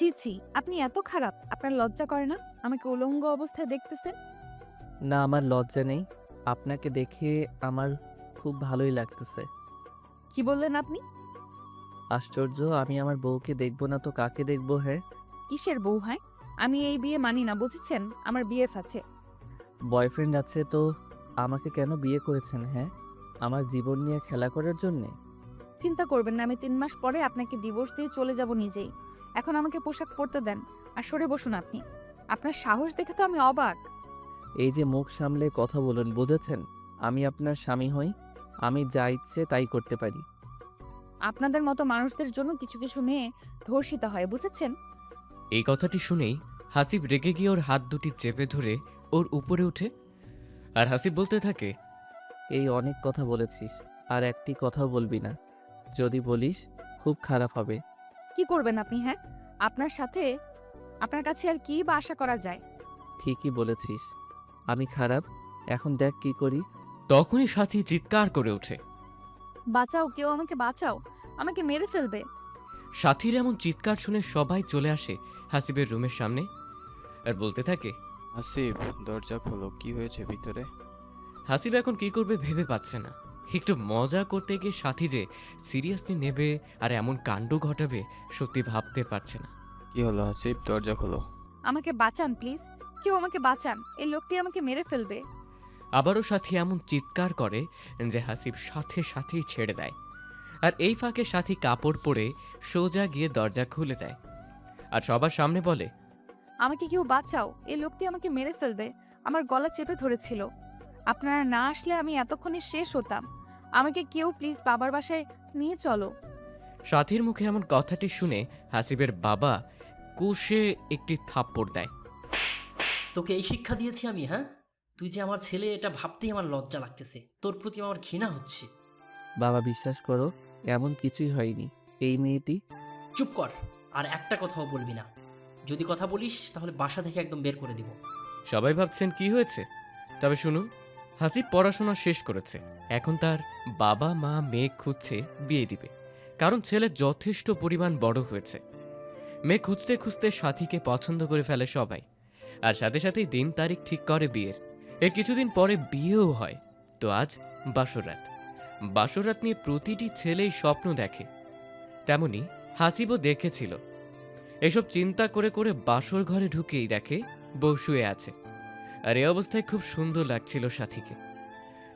ছি ছি, আপনি এত খারাপ? আপনার লজ্জা করে না আমাকে উলঙ্গ অবস্থায় দেখতেছেন? না, আমার লজ্জা নেই। আপনাকে দেখে আমার খুব ভালোই লাগতেছে। কি বললেন আপনি? আশ্চর্য, আমি আমার বউকে দেখব না তো কাকে দেখব? হ্যাঁ, কিসের বউ হয়? আমি এই বিয়ে মানি না, বুঝেছেন? আমার বিএফ আছে। বয়ফ্রেন্ড আছে তো আমাকে কেন বিয়ে করেছেন? হ্যাঁ, আমার জীবন নিয়ে খেলা করার জন্যে? চিন্তা করবেন না, আমি 3 মাস পরে আপনাকে ডিভোর্স দিয়ে চলে যাব নিজেই। এখন আমাকে পোশাক পরতে দেন আর সরে বসুন আপনি। আপনার সাহস দেখে তো আমি অবাক। এই যে মুখ সামলে কথা বলুন, বুঝেছেন? আমি আপনার স্বামী হই, আমি যা ইচ্ছে তাই করতে পারি। আপনাদের মতো মানুষদের জন্য কিছু কিছু মেয়ে ধর্ষিতা হয়, বুঝেছেন? এই কথাটি শুনেই হাসিব রেগে গিয়ে ওর হাত দুটি চেপে ধরে ওর উপরে উঠে আর হাসিব বলতে থাকে, এই অনেক কথা বলেছিস, আর একটি কথাও বলবি না। যদি বলিস খুব খারাপ হবে। কি করবেন আপনি? হ্যাঁ, আপনার সাথে আপনার কাছে আর কি বা আশা করা যায়? ঠিকই বলেছিস, আমি খারাপ। এখন দেখ কি করি। তখনই সাথী চিৎকার করে ওঠে। বাঁচাও, কেউ আমাকে বাঁচাও, আমাকে মেরে ফেলবে। সাথীর এমন চিৎকার শুনে সবাই চলে আসে হাসিবের রুমের সামনে আর বলতে থাকে। আসিফ, দরজা খোলো, কি হয়েছে ভিতরে? হাসিব এখন কি করবে ভেবে পাচ্ছে না। একটু মজা করতে গিয়ে সাথী যে সিরিয়াসলি নেবে আর এমন কাণ্ড ঘটাবে সত্যি ভাবতে পারছে না। কি হলো আসিফ, দরজা খোলো। আমাকে বাঁচান প্লিজ, কেউ আমাকে বাঁচান, এই লোকটি আমাকে মেরে ফেলবে। আবারও সাথী এমন চিৎকার করে যে হাসিব সাথে সাথেই ছেড়ে দেয়। আর এই ফাঁকে সাথী কাপড় পরে সোজা গিয়ে দরজা খুলে দেয় আর সবার সামনে বলে, আমাকে কেউ বাঁচাও, এই লোকটি আমাকে মেরে ফেলবে, আমার গলা চেপে ধরেছিল। আপনারা না আসলে আমি এতক্ষণে শেষ হতাম। আমাকে কেউ প্লিজ বাবার বাসায় নিয়ে চলো। সাথীর মুখে এমন কথাটি শুনে হাসিবের বাবা কষে একটি থাপ্পড় দেয়। তোকে এই শিক্ষা দিয়েছি আমি? হ্যাঁ, তুই যে আমার ছেলে এটা ভাবতেই আমার লজ্জা লাগতেছে, তোর প্রতি আমার ঘৃণা হচ্ছে। বাবা, বিশ্বাস করো, এমন কিছুই হয়নি। এই মেয়েটি। চুপ কর, আর একটা কথাও বলবি না। যদি কথা বলিস তাহলে বাসা থেকে একদম বের করে দিব। সবাই ভাবছেন কি হয়েছে, তবে শুনুন, হাসিব পড়াশোনা শেষ করেছে। এখন তার বাবা মা মেয়ে খুঁজছে বিয়ে দিবে, কারণ ছেলে যথেষ্ট পরিমাণ বড় হয়েছে। মেয়ে খুঁজতে খুঁজতে সাথীকে পছন্দ করে ফেলে সবাই, আর সাথে সাথেই দিন তারিখ ঠিক করে বিয়ের। এর কিছুদিন পরে বিয়েও হয়। তো আজ বাসরাত। বাসরাত নিয়ে প্রতিটি ছেলেই স্বপ্ন দেখে, তেমনি হাসিবও দেখেছিল। এসব চিন্তা করে করে বাসর ঘরে ঢুকেই দেখে বউ শুয়ে আছে। আর এই অবস্থায় খুব সুন্দর লাগছিল সাথীকে।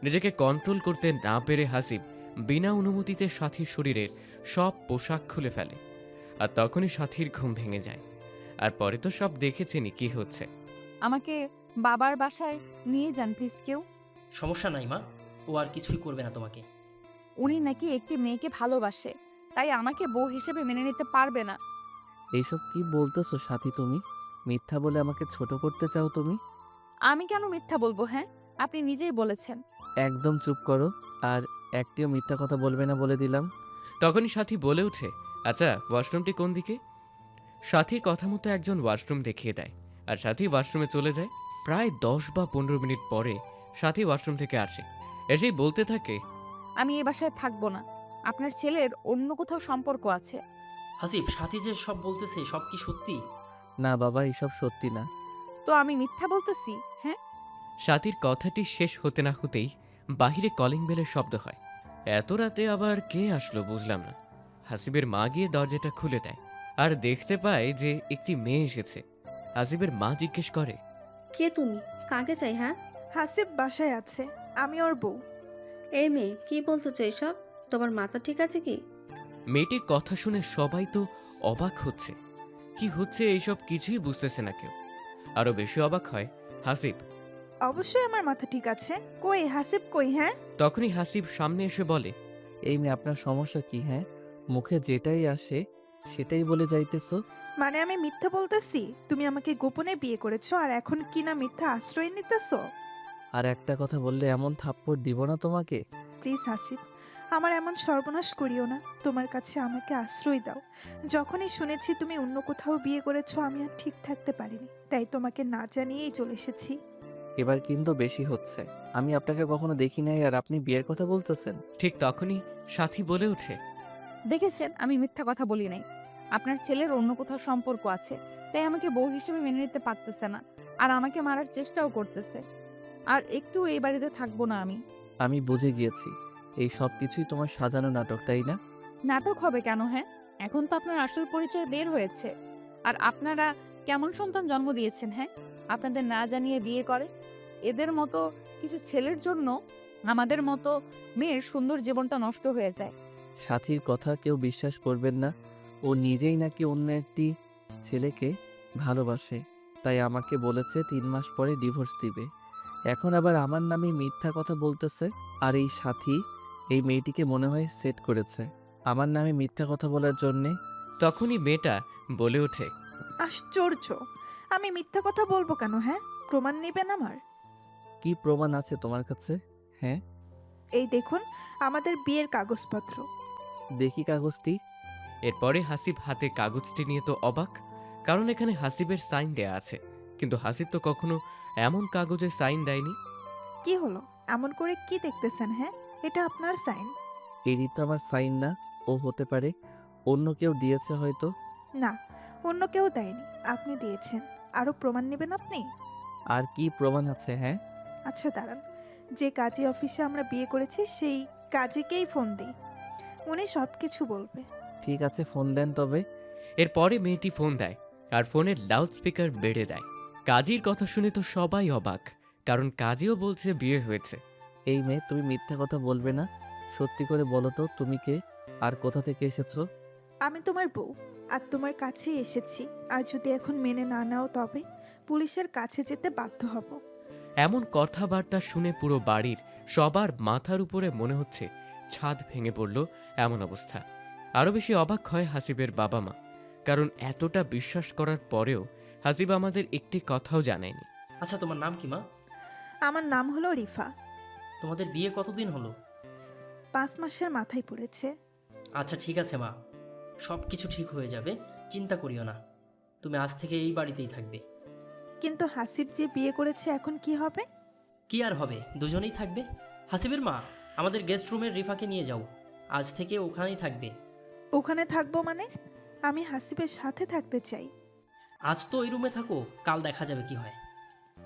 নিজেকে কন্ট্রোল করতে না পেরে হাসিব বিনা অনুমতিতে সাথীর শরীরের সব পোশাক খুলে ফেলে। আর তখনই সাথীর ঘুম ভেঙে যায়। আর পরে তো সব দেখেছেনই কি হচ্ছে। আমাকে বাবার বাসায় নিয়ে যান প্লিজ কেউ। সমস্যা নাই মা, ও আর কিছুই করবে না তোমাকে। উনি নাকি একটি মেয়েকে ভালোবাসে, তাই আমাকে বউ হিসেবে মেনে নিতে পারবে না। এইসব কি বলতেছো সাথী? তুমি মিথ্যা বলে আমাকে ছোট করতে চাও তুমি? আমি কেন মিথ্যা বলবো? হ্যাঁ, আপনি নিজেই বলেছেন। একদম চুপ করো, আর একটিও মিথ্যা কথা বলবে না বলে দিলাম। তখনই সাথী বলে ওঠে, আচ্ছা ওয়াশরুমটি কোন দিকে? সাথীর কথা মতো একজন ওয়াশরুম দেখিয়ে দেয় আর সাথী ওয়াশরুমে চলে যায়। প্রায় 10 বা 15 মিনিট পরে সাথী ওয়াশরুম থেকে আসে। এসেই বলতে থাকে, আমি এই বাসায় থাকবো না। আপনার ছেলের অন্য কোথাও সম্পর্ক আছে। হাসিব, সাথী যে সব বলতেছে সব কি সত্যি? না বাবা, এসব সত্যি না। তো আমি মিথ্যা বলতেছি? হ্যাঁ, সাথীর কথাটি শেষ হতে না হতেই বাহিরে কলিং বেলের শব্দ হয়। এত রাতে আবার কে আসলো বুঝলাম না। হাসিবের মা গিয়ে দরজাটা খুলে দেয় আর দেখতে পায় যে একটি মেয়ে এসেছে। হাসিবের মা জিজ্ঞেস করে, কে তুমি? কাকে চাই? হ্যাঁ, হাসিব বাসায় আছে, আমি ওর বউ। এই মেয়ে কি বলতেছো এসব? তোমার মাথা ঠিক আছে কি? মেয়েটির কথা শুনে সবাই তো অবাক হচ্ছে। কি হচ্ছে এইসব কিছুই বুঝতেছে না কেউ। আরো বেশি অবাক হয় হাসিব। অবশ্যই আমার মাথা ঠিক আছে। কই হাসিব, কই? হ্যাঁ, তখনই হাসিব সামনে এসে বলে, এই মেয়ে, আপনার সমস্যা কি? হ্যাঁ, মুখে যেটাই আসে সেটাই বলে যাইতেছো। মানে আমি মিথ্যা বলতেছি? তুমি আমাকে গোপনে বিয়ে করেছো আর এখন কি না মিথ্যা আশ্রয় নিতেছো? আর একটা কথা বললে এমন থাপ্পড় দিব না তোমাকে। প্লিজ হাসিব, আমার এমন সর্বনাশ করিও না। তোমার কাছে আমাকে আশ্রয় দাও। যখনই শুনেছি তুমি অন্য কোথাও বিয়ে করেছো আমি আর ঠিক থাকতে পারিনি, তাই তোমাকে না জানিয়েই চলে এসেছি। এবার কিন্তু বেশি হচ্ছে। আমি আপনাকে কখনো দেখি নাই আর আপনি বিয়ের কথা বলতেছেন। ঠিক তখনই সাথী বলে ওঠে, দেখেছেন আমি মিথ্যা কথা বলি নাই। আপনার ছেলের অন্য কোথাও সম্পর্ক আছে, তাই আমাকে বউ হিসেবে মেনে নিতে পারতেছে না, আর আমাকে মারার চেষ্টাও করতেছে। আর একটু এই বাড়িতে থাকবো না আমি। আমি বুঝে গিয়েছি এই সব কিছুই তোমার সাজানো নাটক, তাই না? নাটক হবে কেন? হ্যাঁ, এখন তো আপনার আসল পরিচয় বের হয়েছে। আর আপনারা কেমন সন্তান জন্ম দিয়েছেন? হ্যাঁ, আপনাদের না জানিয়ে বিয়ে করে। এদের মতো কিছু ছেলের জন্য আমাদের মতো মেয়ের সুন্দর জীবনটা নষ্ট হয়ে যায়। সাথীর কথা কেউ বিশ্বাস করবেন না। ও নিজেই নাকি অন্য একটি ছেলেকে ভালোবাসে, তাই আমাকে বলেছে 3 মাস পরে ডিভোর্স দিবে। এখন আবার আমার নামে মিথ্যা কথা বলতেছে। আর এই সাথী এই মেয়েটিকে মনে হয় সেট করেছে আমার নামে মিথ্যা কথা বলার জন্যে। তখনই মেয়েটা বলে ওঠে, আশ্চর্য! আমি মিথ্যা কথা বলবো কেন? হ্যাঁ, প্রমাণ নেবেন আমার? কি প্রমাণ আছে তোমার কাছে? হ্যাঁ, এই দেখুন, আমাদের বিয়ের কাগজপত্র। দেখি কাগজটি। এরপরে হাসিব হাতে কাগজটি নিয়ে তো অবাক, কারণ এখানে হাসিবের সাইন দেয়া আছে, কিন্তু হাসিব তো কখনো এমন কাগজে সাইন দেয়নি। কি হলো? এমন করে কি দেখতেছেন? হ্যাঁ, এটা আপনার সাইন। এটি তো আমার সাইন না। ও হতে পারে অন্য কেউ দিয়েছে হয়তো। না, অন্য কেউ দেয়নি, আপনি দিয়েছেন। আরও প্রমাণ নেবেন আপনি? আর কি প্রমাণ আছে? হ্যাঁ, আচ্ছা দাঁড়ান, যে কাজী অফিসে আমরা বিয়ে করেছি সেই কাজীকেই ফোন দিই, উনি সব কিছু বলবে। ঠিক আছে, ফোন দেন তবে। এরপরে মেয়েটি ফোন দেয় আর ফোনের লাউড স্পিকার বেড়ে দেয়। কাজীর কথা শুনে তো সবাই অবাক, কারণ কাজীও বলছে বিয়ে হয়েছে। এই মেয়ে, তুমি মিথ্যা কথা বলবে না। সত্যি করে বলো তো তুমি কে আর কোথা থেকে এসেছো? আমি তোমার বউ, আর তোমার কাছেই এসেছি। আর যদি এখন মেনে না নাও তবে পুলিশের কাছে যেতে বাধ্য হব। এমন কথাবার্তা শুনে পুরো বাড়ির সবার মাথার উপরে মনে হচ্ছে ছাদ ভেঙে পড়ল এমন অবস্থা। আরও বেশি অবাক হয় হাসিবের বাবা মা, কারণ এতটা বিশ্বাস করার পরেও হাসিব আমাদের একটি কথাও জানায়নি। আচ্ছা, তোমার নাম কি মা? আমার নাম হলো রিফা। তোমাদের বিয়ে কতদিন হলো? 5 মাসের মাথায় পড়েছে। আচ্ছা ঠিক আছে মা, সব কিছু ঠিক হয়ে যাবে, চিন্তা করিও না। তুমি আজ থেকে এই বাড়িতেই থাকবে। কিন্তু হাসিব যে বিয়ে করেছে এখন কি হবে? কি আর হবে, দুজনেই থাকবে। হাসিবের মা, আমাদের গেস্ট রুমের রিফাকে নিয়ে যাও, আজ থেকে ওখানেই থাকবে। ওখানে থাকবো মানে? আমি হাসিবের সাথে থাকতে চাই। আজ তো ওই রুমে থাকো, কাল দেখা যাবে কি হয়।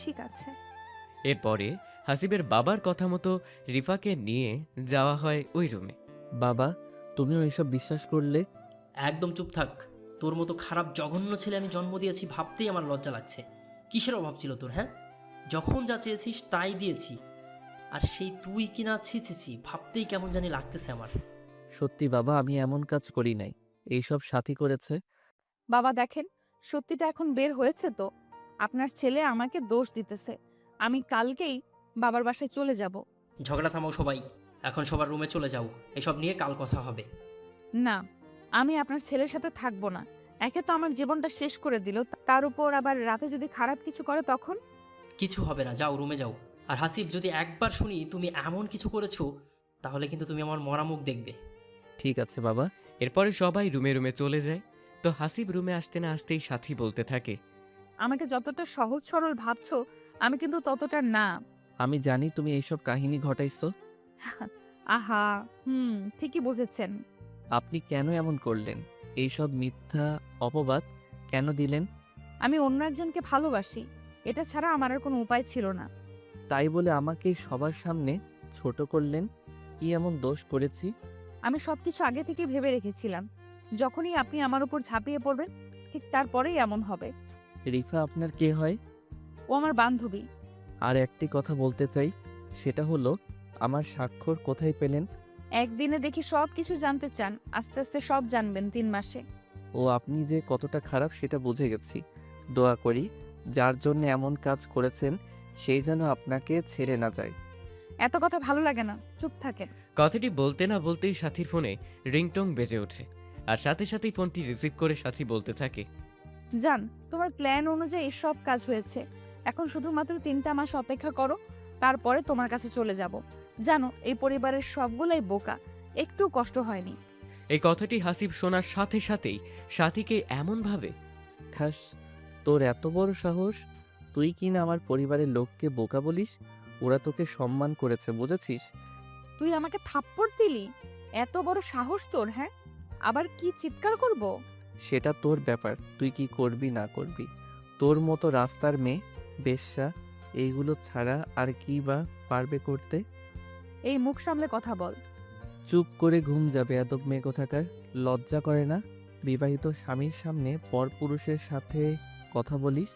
ঠিক আছে। এরপরে হাসিবের বাবার কথা মতো রিফাকে নিয়ে যাওয়া হয় ওই রুমে। বাবা, তুমিও এসব বিশ্বাস করলে? একদম চুপ থাক। তোর মতো খারাপ জঘন্য ছেলে আমি জন্ম দিয়েছি ভাবতেই আমার লজ্জা লাগছে। কিসের অভাব ছিল তোর? হ্যাঁ, যখন যা চেয়েছিস তাই দিয়েছি, আর সেই তুই কিনা ছি ছি ছি, ভাবতেই কেমন জানি লাগতেছে আমার। সত্যি বাবা, আমি এমন কাজ করি নাই। এইসব সাথী করেছে। বাবা দেখেন, সত্যিটা এখন বের হয়েছে তো। আপনার ছেলে আমাকে দোষ দিতেছে। আমি কালকেই বাবার বাসায় চলে যাব। ঝগড়া থামাও সবাই, এখন সবার রুমে চলে যাও, এসব নিয়ে কাল কথা হবে। না, আমি আপনার ছেলের সাথে থাকবো না। একে তো আমার জীবনটা শেষ করে দিল, তার উপর আবার রাতে যদি খারাপ কিছু করে তখন? কিছু হবে না, যাও রুমে যাও। আর হাসিব, যদি একবার শুনি তুমি এমন কিছু করেছো, তাহলে কিন্তু তুমি আমার মরা মুখ দেখবে। ঠিক আছে বাবা। এরপরে সবাই রুমে রুমে চলে যায়। তো হাসিব রুমে আসতে না আসতেই সাথী বলতে থাকে, আমাকে যতটা সহজ সরল ভাবছো, আমি কিন্তু ততটা না। আমি জানি তুমি এইসব কাহিনী ঘটাইছো। আহা, ঠিকই বুঝেছেন। আপনি কেন এমন করলেন? এইসব মিথ্যা অপবাদ কেন দিলেন? আমি অন্য একজনকে ভালোবাসি, এটা ছাড়া আমার আর কোনো উপায় ছিল না। তাই বলে আমাকে সবার সামনে ছোট করলেন। কি এমন দোষ করেছি? আমি সবকিছু আগে থেকে ভেবে রেখেছিলাম, যখনই আপনি আমার উপর ঝাঁপিয়ে পড়বেন ঠিক তারপরেই এমন হবে। রিফা আপনার কে হয়? ও আমার বান্ধবী। আর একটি কথা বলতে চাই, সেটা হলো আমার স্বাক্ষর কোথায় পেলেন? একদিনে দেখি সব কিছু জানতে চান, আস্তে আস্তে সব জানবেন 3 মাসে। ও আপনি যে কতটা খারাপ সেটা বুঝে গেছি। দোয়া করি যার জন্য এমন কাজ করেছেন সেই যেন আপনাকে ছেড়ে না যায়। এত কথা ভালো লাগে না, চুপ থাকেন। কথাটি বলতে না বলতেই সাথীর ফোনে রিংটং বেজে ওঠে, আর সাথে সাথেই ফোনটি রিসিভ করে সাথী বলতে থাকে, জান, তোমার প্ল্যান অনুযায়ী সব কাজ হয়েছে। এখন শুধুমাত্র 3টা মাস অপেক্ষা করো, তারপরে তোমার কাছে চলে যাব। জানো, এই পরিবারের সবগুলাই বোকা, একটু কষ্ট হয়নি। এই কথাটি হাসিব শোনার সাথে সাথেই সাথীকে এমন ভাবে। ঠাস, তোর এত বড় সাহস! তুই কি না আমার পরিবারের লোককে বোকা বলিস? ওরা তোকে সম্মান করেছে, বুঝেছিস? তুই আমাকে থাপ্পড় দিলি? এত বড় সাহস তোর? হ্যাঁ, আবার কি চিৎকার করব? সেটা তোর ব্যাপার, তুই কি করবি না করবি। তোর মতো রাস্তার মেয়ে, বেশ্যা, এইগুলো ছাড়া আর কি বা পারবে করতে। এই মুখ সামলে কথা বল। চুপ করে ঘুম যাবে এদব মেয়ে কোথাকার। লজ্জা করে না বিবাহিত স্বামীর সামনে পরপুরুষের সাথে কথা বলিস?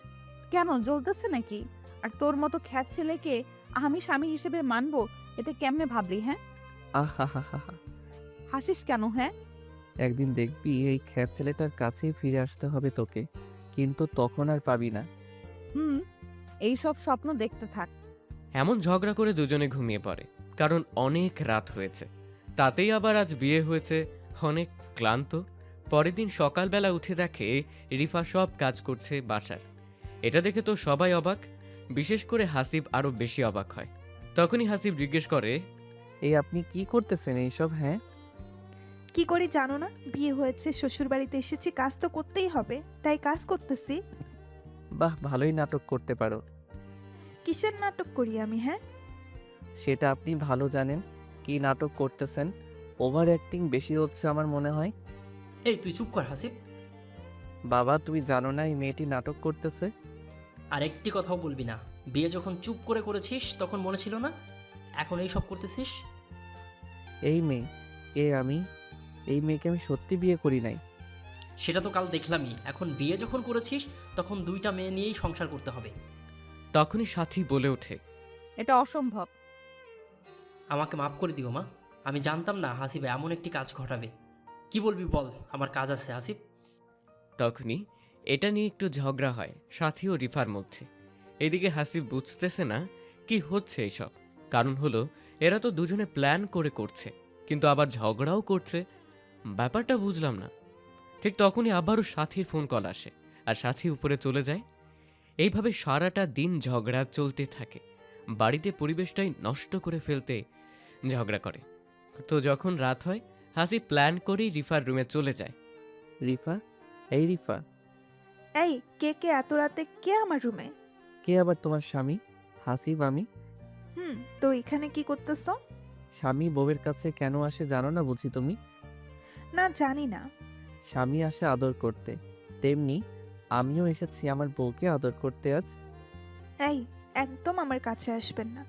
কেন জ্বলতেছে নাকি? আর তোর মতো খ্যাত ছেলেকে আমি স্বামী হিসেবে মানবো, এটা কেমনে ভাবলি? হ্যাঁ, আহা হা হা হা। হাসিস কেন? হ্যাঁ, একদিন দেখবি এই খ্যাত ছেলেটার কাছেই ফিরে আসতে হবে তোকে, কিন্তু তখন আর পাবি না। হুম, এইসব স্বপ্ন দেখতে থাক। এমন ঝগড়া করে দুজনে ঘুমিয়ে পড়ে, কারণ অনেক রাত হয়েছে। তাতেই আবার আজ বিয়ে হয়েছে, অনেক ক্লান্ত। পরের দিন সকালবেলা উঠে দেখে রিফা সব কাজ করছে বাসার। এটা দেখে তো সবাই অবাক, বিশেষ করে হাসিব আরও বেশি অবাক হয়। তখনই হাসিব জিজ্ঞেস করে, এই আপনি কি করতেছেন এইসব? হ্যাঁ, কি করি জানো না? বিয়ে হয়েছে, শ্বশুর বাড়িতে এসেছি, কাজ তো করতেই হবে, তাই কাজ করতেছি। বাহ, ভালোই নাটক করতে পারো। কিসের নাটক করি আমি? হ্যাঁ, সেটা আপনি ভালো জানেন কি নাটক করতেছেন। ওভার অ্যাক্টিং বেশি হচ্ছে আমার মনে হয়। এই তুই চুপ কর হাসিব। বাবা, তুমি জানো না এই মেয়েটি নাটক করতেছে? আর একটি কথাও বলবি না। বিয়ে যখন চুপ করে করেছিস তখন মনে ছিল না, এখন এই সব করতেছিস। এই মেয়ে কে? এই মেয়েকে আমি সত্যি বিয়ে করি নাই। সেটা তো কাল দেখলামই। এখন বিয়ে যখন করেছিস তখন দুইটা মেয়ে নিয়েই সংসার করতে হবে। তখনই সাথী বলে ওঠে, এটা অসম্ভব। আমাকে মাফ করে দিও মা, আমি জানতাম না হাসিব এমন একটি কাজ ঘটাবে। কি বলবি বল, আমার কাজ আছে হাসিব। তখনই এটা নিয়ে একটু ঝগড়া হয় সাথী ও রিফার মধ্যে। এদিকে হাসিব বুঝতেছে না কি হচ্ছে এইসব, কারণ হলো এরা তো দুজনে প্ল্যান করে করছে, কিন্তু আবার ঝগড়াও করছে। ব্যাপারটা বুঝলাম না। ঠিক তখনই আবারও সাথীর ফোন কল আসে, আর সাথী উপরে চলে যায়। এইভাবে সারাটা দিন ঝগড়া চলতে থাকে। বাড়িতে পরিবেশটাই নষ্ট করে ফেলতে ঝগড়া করে। তো যখন রাত হয়, হাসিব প্ল্যান করেই রিফার রুমে চলে যায়। রিফা, এই রিফা, এই কে কে এত রাতে? কে আমার রুমে? কে আবার তোমার স্বামী? হাসিব আমি। তো এখানে কি করতেছ? স্বামী বউয়ের কাছে কেন আসে জানো না বুঝি তুমি? না, জানি না। স্বামী আসে আদর করতে, তেমনি আমিও এসেছি আমার বউকে আদর করতে আজ। এই, একদম আমার কাছে আসবেন না।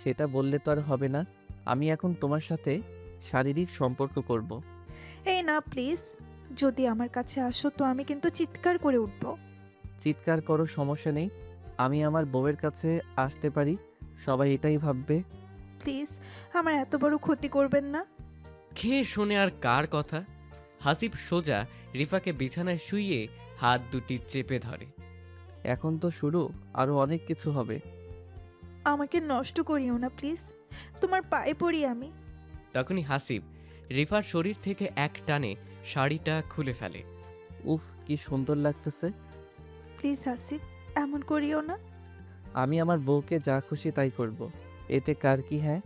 সেটা বললে তো আর হবে না। আমি এখন তোমার সাথে শারীরিক সম্পর্ক করব। এই না প্লিজ, যদি আমার কাছে আসো তো আমি কিন্তু চিৎকার করে উঠব। চিৎকার করো, সমস্যা নেই। আমি আমার বউয়ের কাছে আসতে পারি, সবাই এটাই ভাববে। প্লিজ, আমার এত বড় ক্ষতি করবেন না। খেয়ে শোনে আর কার কথা। হাসিব সোজা রিফাকে বিছানায় শুইয়ে হাত দুটি চেপে ধরে। এখন তো শুরু, আরো অনেক কিছু হবে। আমাকে নষ্ট করিও না প্লিজ, তোমার পায়ে পড়ি আমি। তখনই হাসিব রিফার শরীর থেকে এক টানে শাড়িটা খুলে ফেলে। উফ, কি সুন্দর লাগতেছে। প্লিজ হাসিব, এমন করিও না। আমি আমার বউকে যা খুশি তাই করব, এতে কার কি? হ্যাঁ,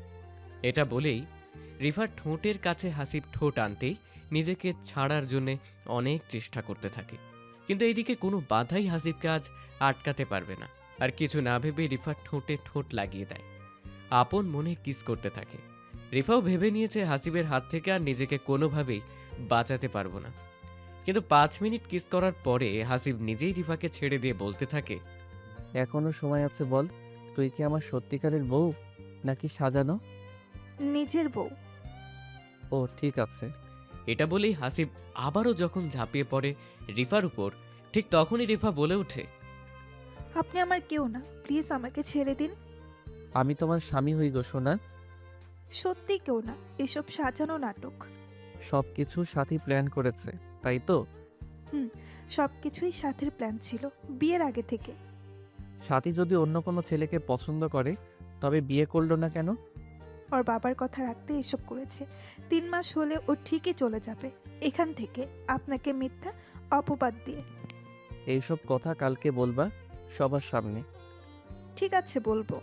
এটা বলেই রিফার ঠোঁটের কাছে হাসিব ঠোঁট আনতেই নিজেকে ছাড়ার জন্যে অনেক চেষ্টা করতে থাকে, কিন্তু এইদিকে কোনো বাধাই হাসিবকে আজ আটকাতে পারবে না। আর কিছু না ভেবে রিফার ঠোঁটে ঠোঁট লাগিয়ে দেয়, আপন মনে কিস করতে থাকে। রিফাও ভেবে নিয়েছে হাসিবের হাত থেকে আর নিজেকে কোনোভাবেই বাঁচাতে পারবো না। কিন্তু 5 মিনিট কিস করার পরে হাসিব নিজেই রিফাকে ছেড়ে দিয়ে বলতে থাকে, এখনো সময় আছে, বল তুই কি আমার সত্যিকারের বউ নাকি সাজানো? নিজের বউ। ও ঠিক আছে। এটা বলেই হাসিব আবারও যখন ঝাঁপিয়ে পড়ে রিফার উপর, ঠিক তখনই রিফা বলে ওঠে, আপনি আমার কেউ না, প্লিজ আমাকে ছেড়ে দিন। আমি তোমার স্বামী হই গো সোনা। সত্যি কেউ না, এসব সাজানো নাটক। সব কিছু সাথী প্ল্যান করেছে, তাই তো? সব কিছুই সাথের প্ল্যান ছিল, বিয়ের আগে থেকে। সাথী যদি অন্য কোনো ছেলেকে পছন্দ করে তবে বিয়ে করলো না কেন? ওর বাবার কথা রাখতে এসব করেছে। 3 মাস হলে ও ঠিকই চলে যাবে এখান থেকে, আপনাকে মিথ্যা অপবাদ দিয়ে। এইসব কথা কালকে বলবা সবার সামনে। ঠিক আছে, বলবো।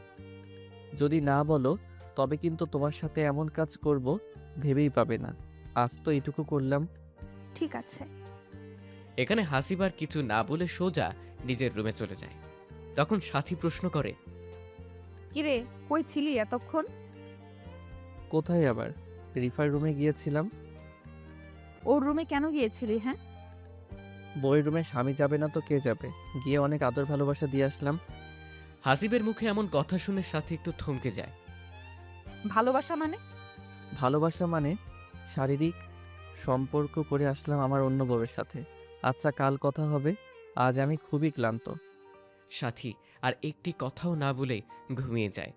যদি না বলো তবে কিন্তু তোমার সাথে এমন কাজ করব ভেবেই পাবে না। আজ তো এটুকু করলাম। ঠিক আছে। এখানে হাসিব আর কিছু না বলে সোজা নিজের রুমে চলে যায়। তখন সাথী প্রশ্ন করে, কিরে, কই ছিলি এতক্ষণ? কোথায় আবার? রিফার রুমে গিয়েছিলাম। ওর রুমে কেন গিয়েছিলি? হ্যাঁ, বইয়ের রুমে স্বামী যাবে না তো কে যাবে? গিয়ে অনেক আদর ভালোবাসা দিয়ে আসলাম। হাসিবের মুখে এমন কথা শুনে সাথী একটু থমকে যায়। ভালোবাসা মানে? ভালোবাসা মানে শারীরিক সম্পর্ক করে আসলাম আমার অন্য বউয়ের সাথে। আচ্ছা, কাল কথা হবে, আজ আমি খুবই ক্লান্ত। সাথী আর একটি কথাও না বলে ঘুমিয়ে যায়।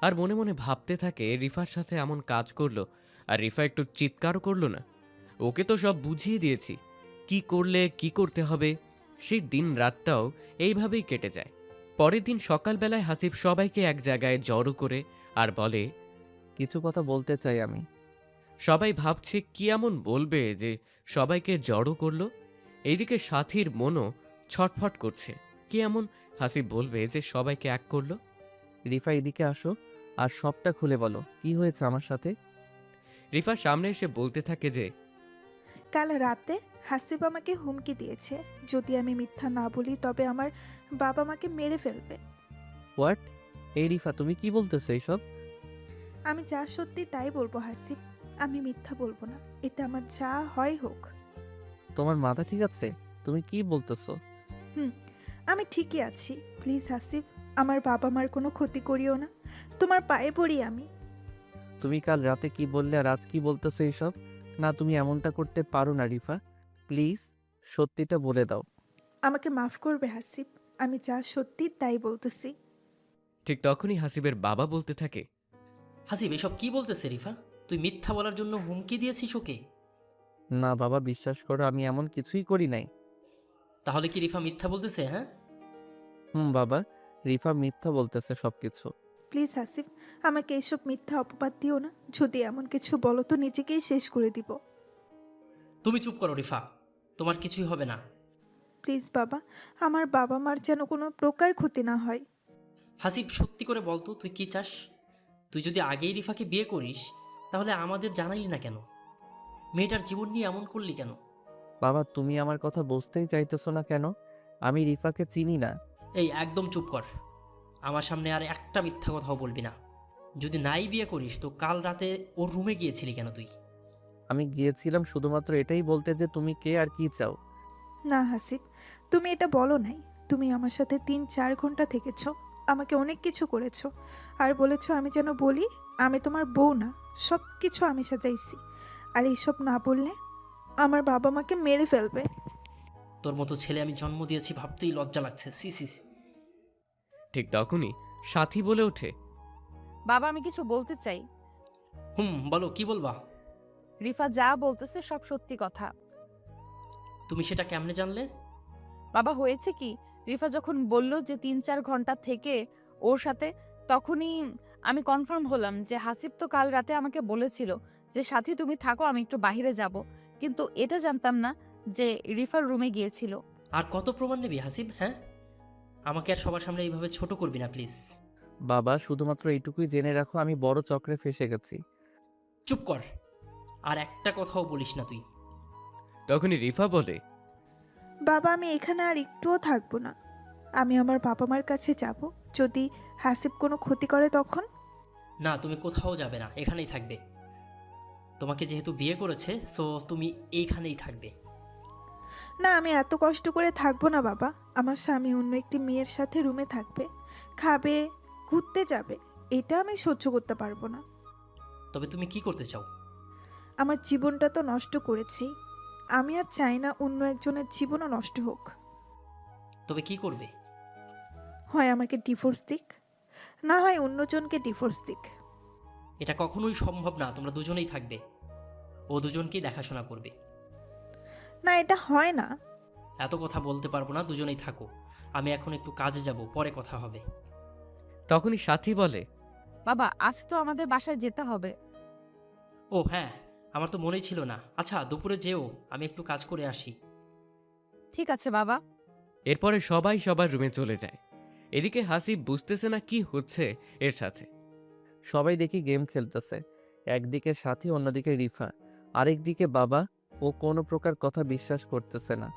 আর মনে মনে ভাবতে থাকে রিফার সাথে এমন কাজ করলো, আর রিফা একটু চিৎকারও করলো না। ওকে তো সব বুঝিয়ে দিয়েছি কি করলে কি করতে হবে। সেই দিন রাতটাও এইভাবেই কেটে যায়। পরের দিন সকালবেলায় হাসিব সবাইকে এক জায়গায় জড়ো করে আর বলে, কিছু কথা বলতে চাই আমি। সবাই ভাবছে কি এমন বলবে যে সবাইকে জড়ো করলো। এইদিকে সাথীর মনও ছটফট করছে, কি এমন হাসিব বলবে যে সবাইকে এক করলো। রিফা, এদিকে আসো আর সবটা খুলে বলো, কি হয়েছে আমার সাথে। রিফা সামনে এসে বলতে থাকে যে কাল রাতে হাসিব আমাকে হুমকি দিয়েছে, যদি আমি মিথ্যা না বলি তবে আমার বাবা মাকে মেরে ফেলবে। হোয়াট? এই রিফা, তুমি কি বলতেছো এইসব? আমি যা সত্যি তাই বলবো হাসিব, আমি মিথ্যা বলবো না, এতে আমার যা হয় হোক। তোমার মাথা ঠিক আছে? তুমি কি বলতেছো? আমি ঠিকই আছি, প্লিজ হাসিব, আমার বাবা মার কোনো ক্ষতি করিও না, তোমার পায়ে পড়ি আমি। তুমি কাল রাতে কি বললে আর আজ কি বলতেছো এইসব? না, তুমি এমনটা করতে পারো না রিফা, প্লিজ সত্যিটা বলে দাও। আমাকে মাফ করবে হাসিব, আমি যা সত্যি তাই বলতেছি। ঠিক তখনই হাসিবের বাবা বলতে থাকে, হাসিব এসব কি বলতেছে রিফা? তুই মিথ্যা বলার জন্য হুমকি দিয়েছিস ওকে? না বাবা, বিশ্বাস করো, আমি এমন কিছুই করি নাই। তাহলে কি রিফা মিথ্যা বলতেছে? হ্যাঁ, বাবা, রিফা মিথ্যা বলতেছে সবকিছু। প্লিজ হাসিব, আমাকে এসব মিথ্যা অপবাদ দিও না, যদি এমন কিছু বলো তো নিজেকেই শেষ করে দিব। তুমি চুপ করো রিফা, তোমার কিছুই হবে না। প্লিজ বাবা, আমার বাবা মার যেন কোনো প্রকার ক্ষতি না হয়। হাসিব সত্যি করে বলতো তুই কি চাস? তুই যদি আগেই রিফাকে বিয়ে করিস তাহলে আমাদের জানাইলি না কেন? মেয়েটার জীবন নিয়ে এমন করলি কেন? বাবা, তুমি আমার কথা বুঝতেই চাইতেছো না কেন? আমি রিফাকে চিনি না। এই একদম চুপ কর, আমার সামনে আর একটা মিথ্যা কথাও বলবি না। যদি নাই বিয়ে করিস তো কাল রাতে ওর রুমে গিয়েছিলি কেন তুই? আমি গিয়েছিলাম শুধুমাত্র এটাই বলতে যে তুমি কে আর কি চাও। না হাসিব, তুমি এটা বলো নাই, তুমি আমার সাথে 3-4 ঘন্টা থেকেছ, আমাকে অনেক কিছু করেছো, আর বলেছো আমি যেন বলি আমি তোমার বউ না, সব কিছু আমি সাজাইছি, আর এইসব না বললে আমার বাবা মাকে মেরে ফেলবে। তোর মতো ছেলে আমি জন্ম দিয়েছি ভাবতেই লজ্জা লাগছে, সি সি সি। ঠিক তখনই সাথী বলে ওঠে, বাবা, আমি কিছু বলতে চাই। বলো কি বলবা? রিফা যা বলতেছে সব সত্যি কথা। তুমি সেটা কেমনে জানলে? বাবা, হয়েছে কি, রিফা যখন বলল যে 3-4 ঘন্টা থেকে ওর সাথে, তখনই আমি কনফার্ম হলাম যে হাসিব তো কাল রাতে আমাকে বলেছিল যে সাথী তুমি থাকো, আমি একটু বাইরে যাব, কিন্তু এটা জানতাম না যে রিফার রুমে গিয়েছিল। আর কত প্রমাণ নেবি হাসিব? হ্যাঁ, আমাকে আর সবার সামনে এইভাবে ছোট করবি না প্লিজ। বাবা, শুধুমাত্র এইটুকুই জেনে রাখো, আমি বড় চক্রে ফেসে গেছি। চুপ কর, আর একটা কথাও বলিস না তুই। তখনই রিফা বলে, বাবা, আমি এখানে আর একটুও থাকবো না, আমি আমার বাবা মার কাছে যাব, যদি হাসিব কোনো ক্ষতি করে তখন। না, তুমি কোথাও যাবে না, এখানেই থাকবে। তোমাকে যেহেতু বিয়ে করেছে সো তুমি এইখানেই থাকবে। না, আমি এত কষ্ট করে থাকবো না বাবা, আমার স্বামী অন্য একটি মেয়ের সাথে রুমে থাকবে, খাবে, ঘুরতে যাবে, এটা আমি সহ্য করতে পারবো না। তবে তুমি কি করতে চাও? আমার জীবনটা তো নষ্ট করেছি, আমি আর চাই না অন্য একজনের জীবনও নষ্ট হোক। তবে কি করবে? হয় আমাকে ডিভোর্স দিক, না হয় অন্যজনকে ডিভোর্স দিক। এটা কখনোই সম্ভব না, তোমরা দুজনেই থাকবে, ও দুজনকেই দেখাশোনা করবে। না, এটা হয় না। এত কথা বলতে পারবো না, দুজনেই থাকো। আমি এখন একটু কাজে যাব, পরে কথা হবে। তখনই সাথী বলে, বাবা, আজ তো আমাদের বাসায় যেতে হবে। ও হ্যাঁ, আমার তো মনেই ছিল না। আচ্ছা, দুপুরে যেও, আমি একটু কাজ করে আসি। ঠিক আছে বাবা। এরপরে সবাই সবার রুমে চলে যায়। এদিকে হাসিব বুঝতেছে না কি হচ্ছে এর সাথে। সবাই দেখি গেম খেলতেছে, একদিকে সাথী, অন্যদিকে রিফা, আরেকদিকে বাবা। ও কোনো প্রকার কথা বিশ্বাস করতেছে না।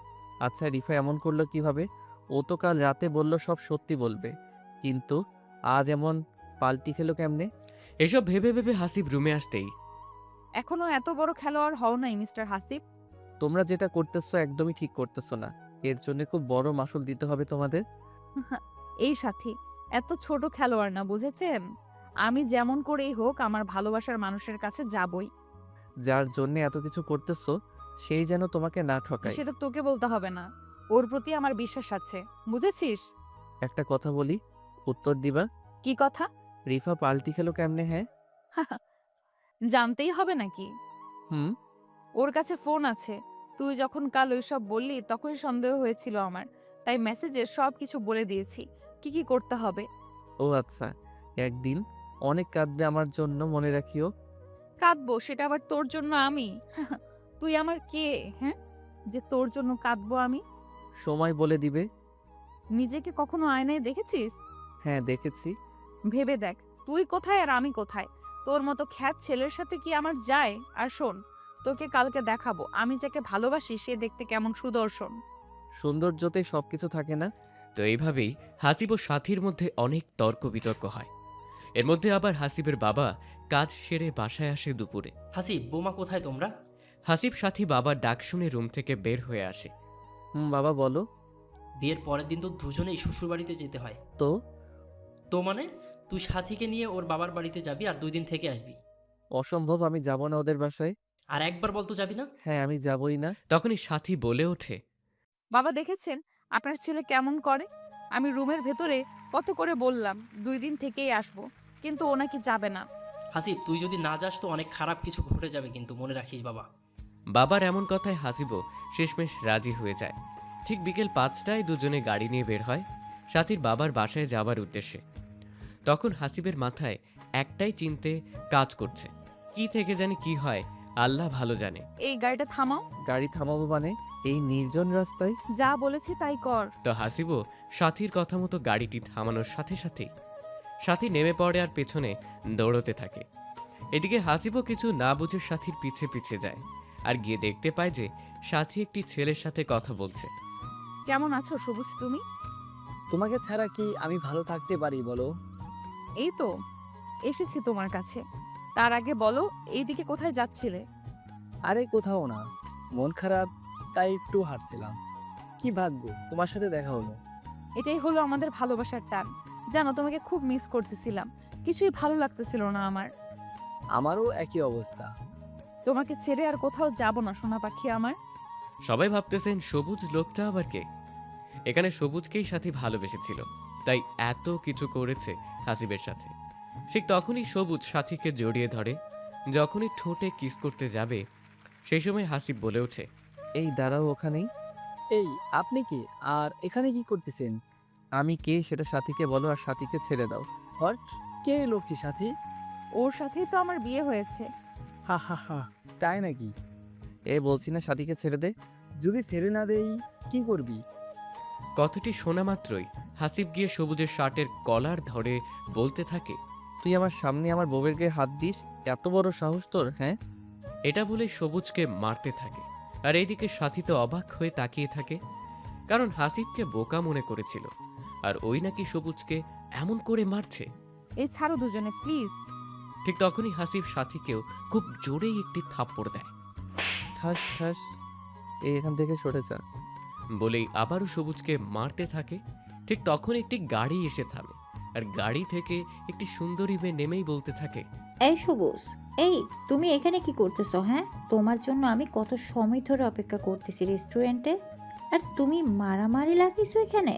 আচ্ছা, রিফা এমন করলো কিভাবে? ও তো কাল রাতে বলল সব সত্যি বলবে, কিন্তু আজ এমন পাল্টি খেলো কেমনে? এসব ভেবে ভেবে হাসিব রুমে আসতেই এখনো এত বড় খেলোয়াড় হও নাই মিস্টার হাসিব। তোমরা যেটা করতেছো একদমই ঠিক করতেছো না। এর জন্য খুব বড় মাসুল দিতে হবে তোমাদের। এই সাথী এত ছোট খেলোয়াড় না, বুঝেছেন? আমি যেমন করেই হোক আমার ভালোবাসার মানুষের কাছে যাবই। যার জন্য এত কিছু করতেছো সেই যেন তোমাকে না ঠকায়। সেটা তোকে বলতে হবে না, ওর প্রতি আমার বিশ্বাস আছে, বুঝেছিস? একটা কথা বলি, উত্তর দিবা? কি কথা? রিফা পাল্টি খেলো কেমনে? হ্যাঁ। জানতেই হবে নাকি? হুম। ওর কাছে ফোন আছে। তুই যখন কাল ওইসব বললি তখনই সন্দেহ হয়েছিল আমার, তাই মেসেজে সব কিছু বলে দিয়েছি কি কি করতে হবে। ও আচ্ছা, একদিন অনেক কাঁদবে আমার জন্য, মনে রাখিও। কাঁদবো সেটা আবার তোর জন্য আমি? তুই আমার কে, হ্যাঁ, যে তোর জন্য কাঁদবো আমি? সময় বলে দিবে। নিজেকে কখনো আয়নায় দেখেছিস? হ্যাঁ দেখেছি। ভেবে দেখ, তুই কোথায় আর আমি কোথায়। তোর মতো খ্যাত ছেলের সাথে কি আমার যায়? আর শোন, তোকে কালকে দেখাবো আমি যাকে ভালোবাসি সে দেখতে কেমন সুদর্শন। সৌন্দর্যতেই সবকিছু থাকে না। তো এইভাবেই হাসিব ও সাথীর মধ্যে অনেক তর্ক বিতর্ক হয়। এর মধ্যে আবার হাসিবের বাবা কাজ সেরে বাসায় আসে দুপুরে। হাসিব, বৌমা কোথায় তোমরা? হাসিব সাথী বাবার ডাক শুনে রুম থেকে বের হয়ে আসে। বাবা বলো। বিয়ের পরের দিন তো দুজনেই শ্বশুরবাড়িতে যেতে হয়। তো তো মানে তুই সাথীকে নিয়ে ওর বাবার বাড়িতে যাবি আর 2 দিন থেকে আসবি। অসম্ভব, আমি যাব না ওদের বাসায়। আর একবার বলতো যাবি না? হ্যাঁ আমি যাবই না। তখনই সাথী বলে ওঠে, বাবা দেখেছেন আপনার ছেলে কেমন করে? আমি রুমের ভেতরে কত করে বললাম 2 দিন থেকেই আসবো, কিন্তু ও নাকি যাবে না। হাসিব, তুই যদি না যাস তো অনেক খারাপ কিছু ঘটে যাবে, কিন্তু মনে রাখিস বাবা। বাবার এমন কথায় হাসিবও শেষমেশ রাজি হয়ে যায়। ঠিক বিকেল 5টায় দুজনে গাড়ি নিয়ে বের হয় সাথীর বাবার বাসায় যাবার উদ্দেশ্যে। তখন হাসিবের মাথায় একটাই চিন্তে কাজ করছে, কি থেকে জানি কি হয় আল্লাহ ভালো জানে। এই গাড়িটা থামাও। গাড়ি থামাবো মানে? এই নির্জন রাস্তায়? যা বলেছি তাই কর। তো হাসিবও সাথীর কথা মতো গাড়িটি থামানোর সাথে সাথেই সাথী নেমে পড়ে আর পেছনে দৌড়তে থাকে। এদিকে হাসিবও কিছু না বুঝে সাথীর পিছে পিছে যায় আর গিয়ে দেখতে পায় যে সাথী একটি ছেলের সাথে কথা বলছে। কেমন আছো সবুজ তুমি? তোমাকে ছাড়া কি আমি ভালো থাকতে পারি বলো? এই তো এসেছি তোমার কাছে। তার আগে বলো, এইদিকে কোথায় যাচ্ছিলে? আরে কোথাও না, মন খারাপ তাই একটু হাঁটছিলাম। কি ভাগ্য তোমার সাথে দেখা হলো। এটাই হলো আমাদের ভালোবাসার টান। জানো, তোমাকে খুব মিস করতেছিলাম, কিছুই ভালো লাগতেছিল না আমার। আমারও একই অবস্থা। তোমাকে ছেড়ে আর কোথাও যাব না সোনা পাখি আমার। সবাই ভাবতেছেন সবুজ লোকটা আবার কে। এখানে সবুজকেই সাথী ভালোবেসেছিল, তাই এত কিছু করেছে হাসিবের সাথে। ঠিক তখনই সবুজ সাথীকে জড়িয়ে ধরে। যখনই ঠোঁটে কিস করতে যাবে সেই সময় হাসিব বলে ওঠে, এই দাঁড়াও ওখানেই। এই আপনি কি আর এখানে কি করতেছেন? আমি কে সেটা সাথীকে বলো আর সাথীকে ছেড়ে দাও। হট, কে এই লোকটি সাথী? ওর সাথেই তো আমার বিয়ে হয়েছে। হা হা হা, তাই নাকি? এ বলছি না সাথীকে ছেড়ে দে। যদি ফেরে না দেই কি করবি? কথাটি শোনা মাত্রই হাসিব গিয়ে সবুজের শার্টের কলার ধরে বলতে থাকে, তুই আমার সামনে আমার বউয়ের গায়ে হাত দিস? এত বড় সাহস তোর? হ্যাঁ। এটা বলে সবুজকে মারতে থাকে। আর এইদিকে সাথী তো অবাক হয়ে তাকিয়ে থাকে, কারণ হাসিবকে বোকা মনে করেছিল আর ওই নাকি সবুজকে এমন করে মারছে। এই ছাড়ো দুজনে প্লিজ। ঠিক তখনই হাসিব সাথীকেও খুব জোরেই একটি থাপ্পড় দেয়। ঠাস ঠাস। এখান থেকে সরে যা। বলেই আবারও সবুজকে মারতে থাকে। ঠিক তখন একটি গাড়ি এসে থামে আর গাড়ি থেকে একটি সুন্দরী মেয়ে নেমেই বলতে থাকে, এই সবুজ, এই তুমি এখানে কি করতেছো? হ্যাঁ, তোমার জন্য আমি কত সময় ধরে অপেক্ষা করতেছি রেস্টুরেন্টে, আর তুমি মারামারি লাগিয়েছো এখানে?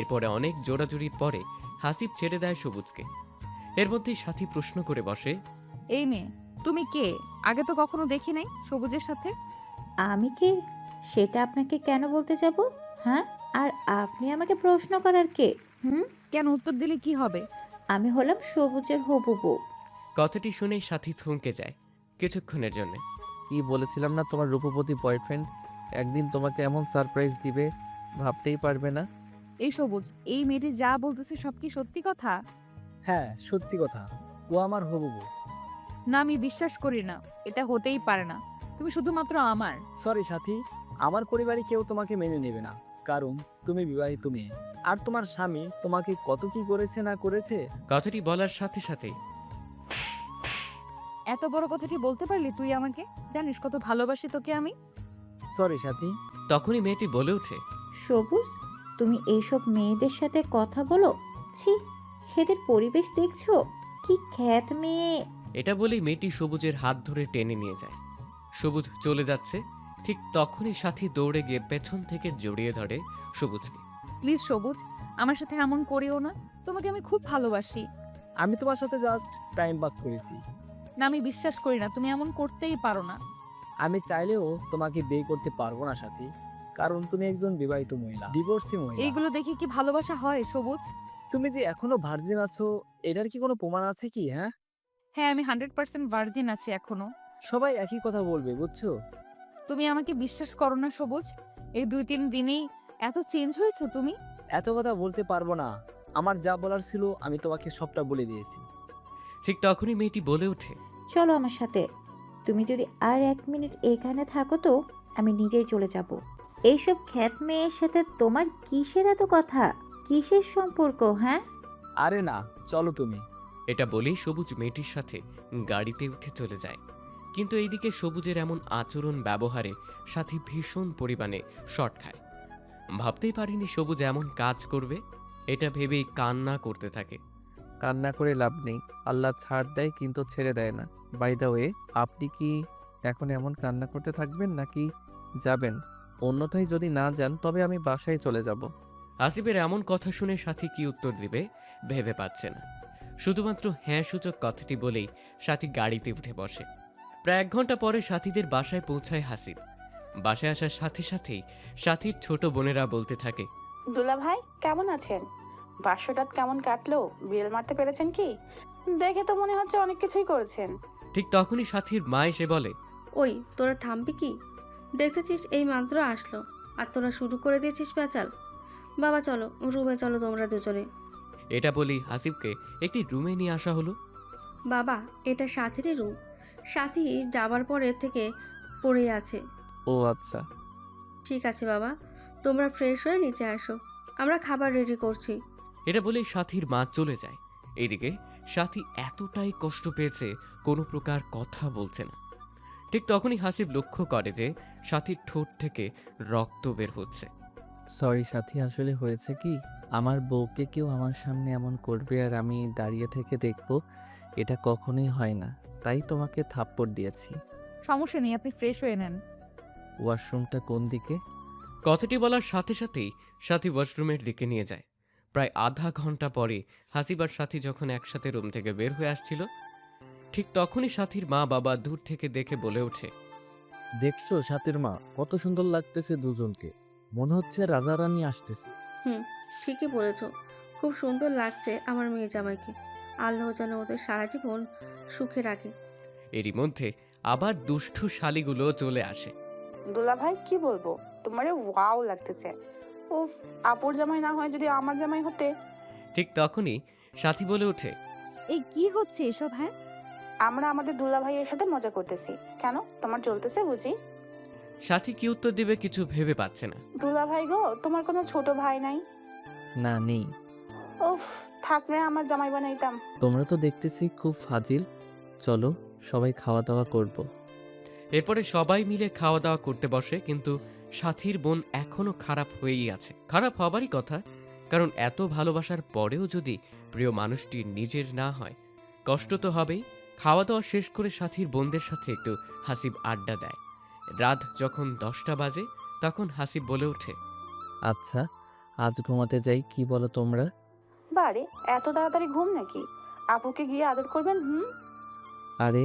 এরপরে অনেক জোড়াজুড়ির পরে হাসিব ছেড়ে দেয় সবুজকে। এর মধ্যেই সাথী প্রশ্ন করে বসে, এই মেয়ে তুমি কে? আগে তো কখনো দেখি নাই সবুজের সাথে। আমি কে সেটা আপনাকে কেন বলতে যাব? হ্যাঁ, আর আপনি আমাকে প্রশ্ন করার কে? কেন, উত্তর দিলে কি হবে? আমি হলাম সবুজের হবু বউ। কথাটি শুনেই সাথী থমকে যায় কিছুক্ষণের জন্য। কি বলেছিলাম না তোমার রূপবতী বয়ফ্রেন্ড একদিন তোমাকে এমন সারপ্রাইজ দিবে, ভাবতেই পারবে না। এই সবুজ, এই মেয়েটি যা বলতেছে সব কি সত্যি কথা? হ্যাঁ সত্যি কথা, ও আমার হবু বউ। না, আমি বিশ্বাস করি না, এটা হতেই পারে না। তুমি শুধুমাত্র আমার। সরি সাথী, আমার পরিবারে কেউ তোমাকে মেনে নেবে না, কারণ তুমি বিবাহিত মেয়ে। আর তোমার স্বামী তোমাকে কত কি করেছে না করেছে। কথাটি বলার সাথে সাথেই এত বড় কথাটি বলতে পারলি তুই আমাকে? জানিস কত ভালোবাসি তোকে আমি। সরি সাথী। তখনই মেয়েটি বলে ওঠে, সবুজ, তুমি এইসব মেয়েদের সাথে কথা বলো? ছি, এদের পরিবেশ দেখছো? কি খ্যাত মেয়ে! এটা বলেই মেয়েটি সবুজের হাত ধরে টেনে নিয়ে যায়। সবুজ চলে যাচ্ছে, ঠিক তখনই সাথী দৌড়ে গিয়ে পেছন থেকে জড়িয়ে ধরে সবুজকে। প্লিজ সবুজ, আমার সাথে এমন করিও না। তোমাকে আমি খুব ভালোবাসি। আমি তোমার সাথে জাস্ট টাইম পাস করেছি। না, আমি বিশ্বাস করি না, তুমি এমন করতেই পারো না। আমি চাইলেও তোমাকে বিয়ে করতে পারবো না সাথী, কারণ তুমি একজন বিবাহিত মহিলা, ডিভোর্সি মহিলা। এইগুলো দেখে কি ভালোবাসা হয় সবুজ? তুমি যে এখনো ভার্জিন আছো, এটার কি কোনো প্রমাণ আছে কি? হ্যাঁ, হ্যাঁ, আমি 100% ভার্জিন আছি এখনো। সবাই একই কথা বলবে, বুঝছো? তুমি আমাকে বিশ্বাস করো না সবুজ? এই 2-3 দিনেই এত চেঞ্জ হয়েছো তুমি। এত কথা বলতে পারবো না। আমার যা বলার ছিল আমি তোমাকে সবটা বলে দিয়েছি। ঠিক তখনই মেয়েটি বলে ওঠে, চলো আমার সাথে। তুমি যদি আর 1 মিনিট এখানে থাকো তো আমি নিজেই চলে যাব। এইসব খ্যাত মেয়ের সাথে তোমার কিসের এত কথা? কিসের সম্পর্ক, হ্যাঁ? আরে না, চলো তুমি। এটা বলেই সবুজ মেয়েটির সাথে গাড়িতে উঠে চলে যায়। কিন্তু এইদিকে সবুজের এমন আচরণ ব্যবহারে সাথী ভীষণ পরিমাণে শর্ট খায়। ভাবতেই পারিনি সবুজ এমন কাজ করবে। এটা ভেবেই কান্না করতে থাকে। কান্না করে লাভ নেই, আল্লাহ ছাড় দেয় কিন্তু ছেড়ে দেয় না। বাই দ্য ওয়ে, আপনি কি এখন এমন কান্না করতে থাকবেন নাকি যাবেন? অন্যথায় যদি না যান তবে আমি বাসায় চলে যাব। আসিফের এমন কথা শুনে সাথী কি উত্তর দিবে ভেবে পাচ্ছে না। শুধুমাত্র হ্যাঁ সূচক কথাটি বলেই সাথী গাড়িতে উঠে বসে। প্রায় 1 ঘন্টা পরে সাথীদের বাসায় পৌঁছায় হাসিব। বাসায় আসার সাথে সাথেই সাথীর ছোট বোনেরা বলতে থাকে, দুলা ভাই কেমন আছেন? বাসরাত কেমন কাটলো? বিড়াল মারতে পেরেছেন কি? দেখে তো মনে হচ্ছে অনেক কিছুই করেছেন। ঠিক তখনই সাথীর মা এসে বলে, ওই তোরা থামবি কি? দেখতেছিস এই মাত্র আসলো আর তোরা শুরু করে দিয়েছিস পেঁচাল। বাবা চলো রুমে, চলো তোমরা দুজনে। এটা বলেই হাসিবকে একটি রুমে নিয়ে আসা হলো। বাবা, এটা সাথীরই রুম। সাথী যাবার পরে থেকে পড়ে আছে। ও আচ্ছা। ঠিক আছে বাবা, তোমরা ফ্রেশ হয়ে নিচে আসো, আমরা খাবার রেডি করছি। এটা বলেই সাথীর মা চলে যায়। এদিকে সাথী এতটাই কষ্ট পেয়েছে কোনো প্রকার কথা বলছে না। ঠিক তখনই হাসিব লক্ষ্য করে যে সাথীর ঠোঁট থেকে রক্ত বের হচ্ছে। সরি সাথী, আসলে হয়েছে কি, আমার বউকে কেউ আমার সামনে এমন করবে আর আমি দাঁড়িয়ে থেকে দেখব, এটা কখনোই হয় না। তাই তোমাকে থাপ্পড় দিয়েছি। সমস্যা নেই, আপনি ফ্রেশ হয়ে নেন। ওয়াশরুমটা কোন দিকে? কথাটি বলার সাথে সাথেই সাথী ওয়াশরুমের দিকে নিয়ে যায়। প্রায় আধা ঘন্টা পরে হাসিব আর সাথী যখন একসাথে রুম থেকে বের হয়ে আসছিল, ঠিক তখনই সাথীর মা বাবা দূর থেকে দেখে বলে ওঠে, দেখছো সাথীর মা, কত সুন্দর লাগতেছে দুজনকে, মনে হচ্ছে রাজা রানী আসতেছে। ঠিকই বলেছো, খুব সুন্দর লাগছে আমার মেয়ে জামাইকে। আল্লাহ যেন ওদের সারা জীবন সুখে রাখে। এরই মধ্যে আবার দুষ্টু শালিগুলো চলে আসে। দুলা ভাই কি বলবো, তোমারে ওয়াও লাগতেছে। উফ, আপুর জামাই না হয় যদি আমার জামাই হতে। ঠিক তখনই সাথী বলে ওঠে, এই কি হচ্ছে এসব? হ্যাঁ, আমরা আমাদের দুলা ভাইয়ের সাথে মজা করতেছি। কেন, তোমার চলতেছে বুঝি? সাথী কি উত্তর দিবে কিছু ভেবে পাচ্ছে না। দুলা ভাই গো, তোমার কোনো ছোট ভাই নাই? না, নেই। উফ, থাকলে আমার জামাই বানাইতাম। তোমরা তো দেখতেছি খুব ফাজিল। চলো সবাই খাওয়া দাওয়া করব। এরপরে সবাই মিলে খাওয়া দাওয়া করতে বসে, কিন্তু সাথীর বোন এখনো খারাপ হয়েই আছে। খারাপ হবারই কথা, কারণ এত ভালোবাসার পরেও যদি প্রিয় মানুষটি নিজের না হয়, কষ্ট তো হবেই। খাওয়া দাওয়া শেষ করে সাথীর বোনদের সাথে একটু হাসিব আড্ডা দেয়। রাত যখন 10টা বাজে তখন হাসিব বলে ওঠে, আচ্ছা, আজ ঘুমাতে যাই, কি বলো তোমরা? বারে এত তাড়াতাড়ি ঘুম নাকি? আপুকে গিয়ে আদর করবেন? আরে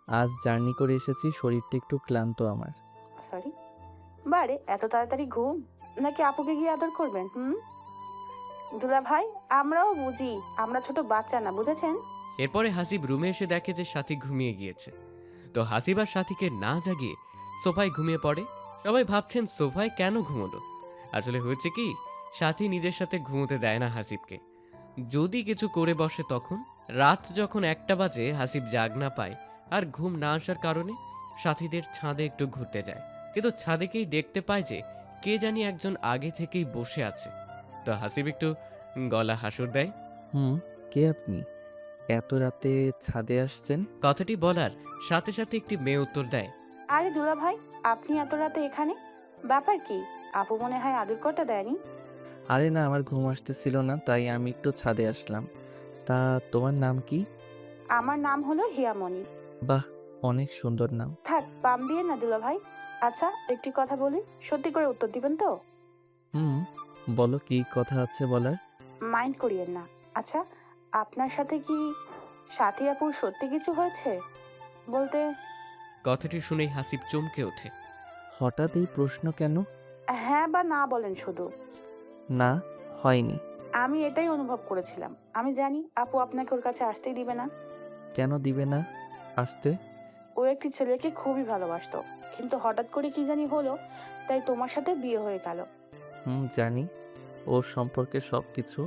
আজ জার্নি করে এসেছি, শরীরটা একটু ক্লান্ত আমার। সরি, বারে এত তাড়াতাড়ি ঘুম নাকি আপুকে গিয়ে আদর করবেন? দুলা ভাই, আমরাও বুঝি, আমরা ছোট বাচ্চা না, বুঝেছেন? এরপরে হাসিব রুমে এসে দেখে যে সাথী ঘুমিয়ে গিয়েছে। তো হাসিব আর সাথীকে না জাগিয়ে সোফায় ঘুমিয়ে পড়ে। সবাই ভাবছেন সোফায় কেন ঘুমোলো। আসলে হয়েছে কি, সাথী নিজের সাথে ঘুমোতে দেয় না হাসিবকে। যদি কিছু করে বসে তখন। রাত যখন 1টা বাজে হাসিব জাগ না পায় আর ঘুম না আসার কারণে সাথীদের ছাদে একটু ঘুরতে যায়। কিন্তু ছাদেকেই দেখতে পায় যে কে জানি একজন আগে থেকেই বসে আছে। তো হাসিব একটু গলা হাসুর দেয়। কে আপনি? এত রাতে ছাদে আসছেন? কথাটি বলার সাথে সাথে একটি মেয়ে উত্তর দেয়, আরে দুলা ভাই, আপনি এত রাতে এখানে? ব্যাপার কি? আপু মনে হয় আদর করতে দেয়নি? আরে না, আমার ঘুম আসতেছিল না, তাই আমি একটু ছাদে আসলাম। তা তোমার নাম কি? আমার নাম হলো হিয়ামণি। বাহ, অনেক সুন্দর নাম। থাক, পাম দিয়ে না দুলা ভাই। আচ্ছা, একটি কথা বলি, সত্যি করে উত্তর দিবেন তো? হুম, বলো কি কথা আছে বলার। মাইন্ড করিয়েন না। আচ্ছা, আপনার সাথে কি সাথী আপুর সত্যি কিছু হয়েছে? বলতে, কথাটি শুনেই হাসিব চমকে ওঠে। হঠাৎ এই প্রশ্ন কেন? হ্যাঁ বা না বলেন শুধু। না, হয়নি। আমি এটাই অনুভব করেছিলাম। আমি জানি আপু আপনাকে ওর কাছে আসতেই দিবে না। কেন দিবে না আসতে? ও একটি ছেলেকে খুবই ভালোবাসতো, কিন্তু হঠাৎ করে কি জানি হলো, তাই তোমার সাথে বিয়ে হয়ে গেল। জানি ওর সম্পর্কে সব কিছু।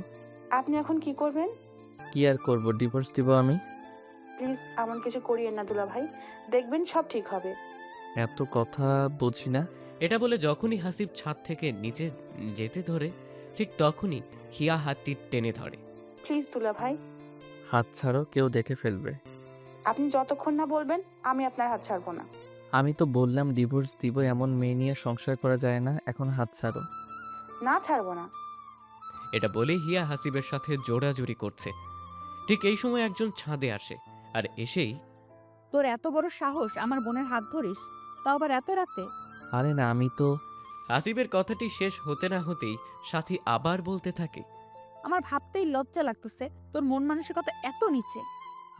আপনি এখন কি করবেন? কি আর করব, ডিভোর্স দিব আমি। প্লিজ এমন কিছু করিয়েন না দুলা ভাই, দেখবেন সব ঠিক হবে। এত কথা বুঝি না। এটা বলে যখনই হাসিব ছাদ থেকে নিচে যেতে ধরে, ঠিক তখনই হিয়া হাতটি টেনে ধরে। প্লিজ দুলা ভাই, হাত ছাড়ো, কেউ দেখে ফেলবে। আপনি যতক্ষণ না বলবেন আমি আপনার হাত ছাড়বো না। আমি তো বললাম ডিভোর্স দিব, এমন মেয়ে নিয়ে সংসার করা যায় না, এখন হাত ছাড়ো। না, ছাড়বো না। এটা বলে হিয়া হাসিবের সাথে জোড়াজুড়ি করছে। ঠিক এই সময় একজন ছাদে আসে, আর এসেই তোর এত বড় সাহস আমার বোনের হাত ধরিস, তাও আবার এত রাতে? আরে না, আমি তো। হাসিবের কথাটি শেষ হতে না হতেই সাথী আবার বলতে থাকে। আমার ভাবতেই লজ্জা লাগতেছে, তোর মন মানসিকতা এত নিচে।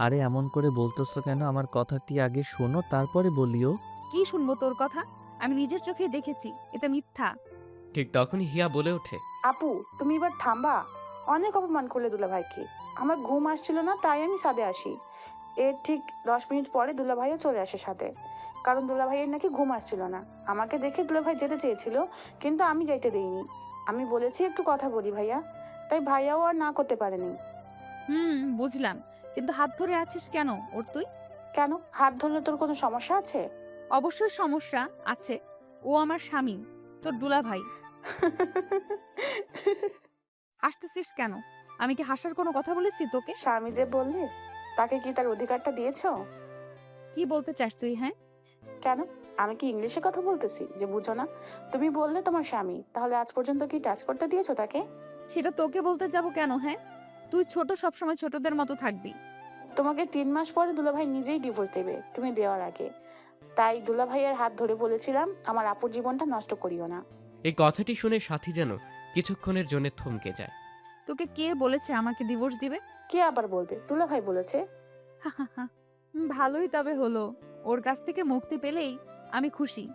আরে এমন করে বলতেছো কেন? আমার কথাটি আগে শোনো, তারপরে বলিও। কি শুনবো তোর কথা? আমি নিজের চোখেই দেখেছি, এটা মিথ্যা। ঠিক তখনই হিয়া বলে ওঠে। আপু, তুমি এবার থামবা। অনেক অপমান করলে দুলা ভাইকে। আমার ঘুম আসছিল না, তাই আমি সাথে আসি। এর ঠিক 10 মিনিট পরে দুলা ভাইও চলে আসে সাথে, কারণ দুলা ভাইয়ের নাকি ঘুম আসছিল না। আমাকে দেখে দুলা ভাই যেতে চেয়েছিল, কিন্তু আমি যাইতে দেইনি। আমি বলেছি একটু কথা বলি ভাইয়া, তাই ভাইয়াও আর না করতে পারেনি। বুঝলাম, কিন্তু হাত ধরে আছিস কেন ওর তুই? কেন, হাত ধরলে তোর কোনো সমস্যা আছে? অবশ্যই সমস্যা আছে। ও আমার স্বামী, তোর দুলা ভাই। হাসতেছিস কেন? আমি কি হাসার কোনো কথা বলেছি তোকে? স্বামী যে বললে, তাকে কি তার অধিকারটা দিয়েছো? কি বলতে চাস তুই? হ্যাঁ, কেন, আমি কি ইংলিশে কথা বলতেছি যে বুঝো না? তুমি বললে তোমার স্বামী, তাহলে আজ পর্যন্ত কি টাচ করতে দিয়েছো তাকে? সেটা তোকে বলতে যাব কেন? হ্যাঁ, তুই ছোট, সবসময় ছোটদের মতো থাকবি। তোমাকে 3 মাস পরে দুলাভাই নিজেই ডিভোর্স দেবে, তুমি দেওয়ার আগে। তাই দুলাভাইয়ের হাত ধরে বলেছিলাম আমার আপুর জীবনটা নষ্ট করিও না। এই কথাটি শুনে সাথী যেন কিছুক্ষণের জন্য থমকে যায়। তোকে কে বলেছে আমাকে ডিভোর্স দিবে? কে আবার বলবে? দুলাভাই বলেছে। ভালোই তবে হলো, ওর কাছ থেকে মুক্তি পেলেই আমি খুশি।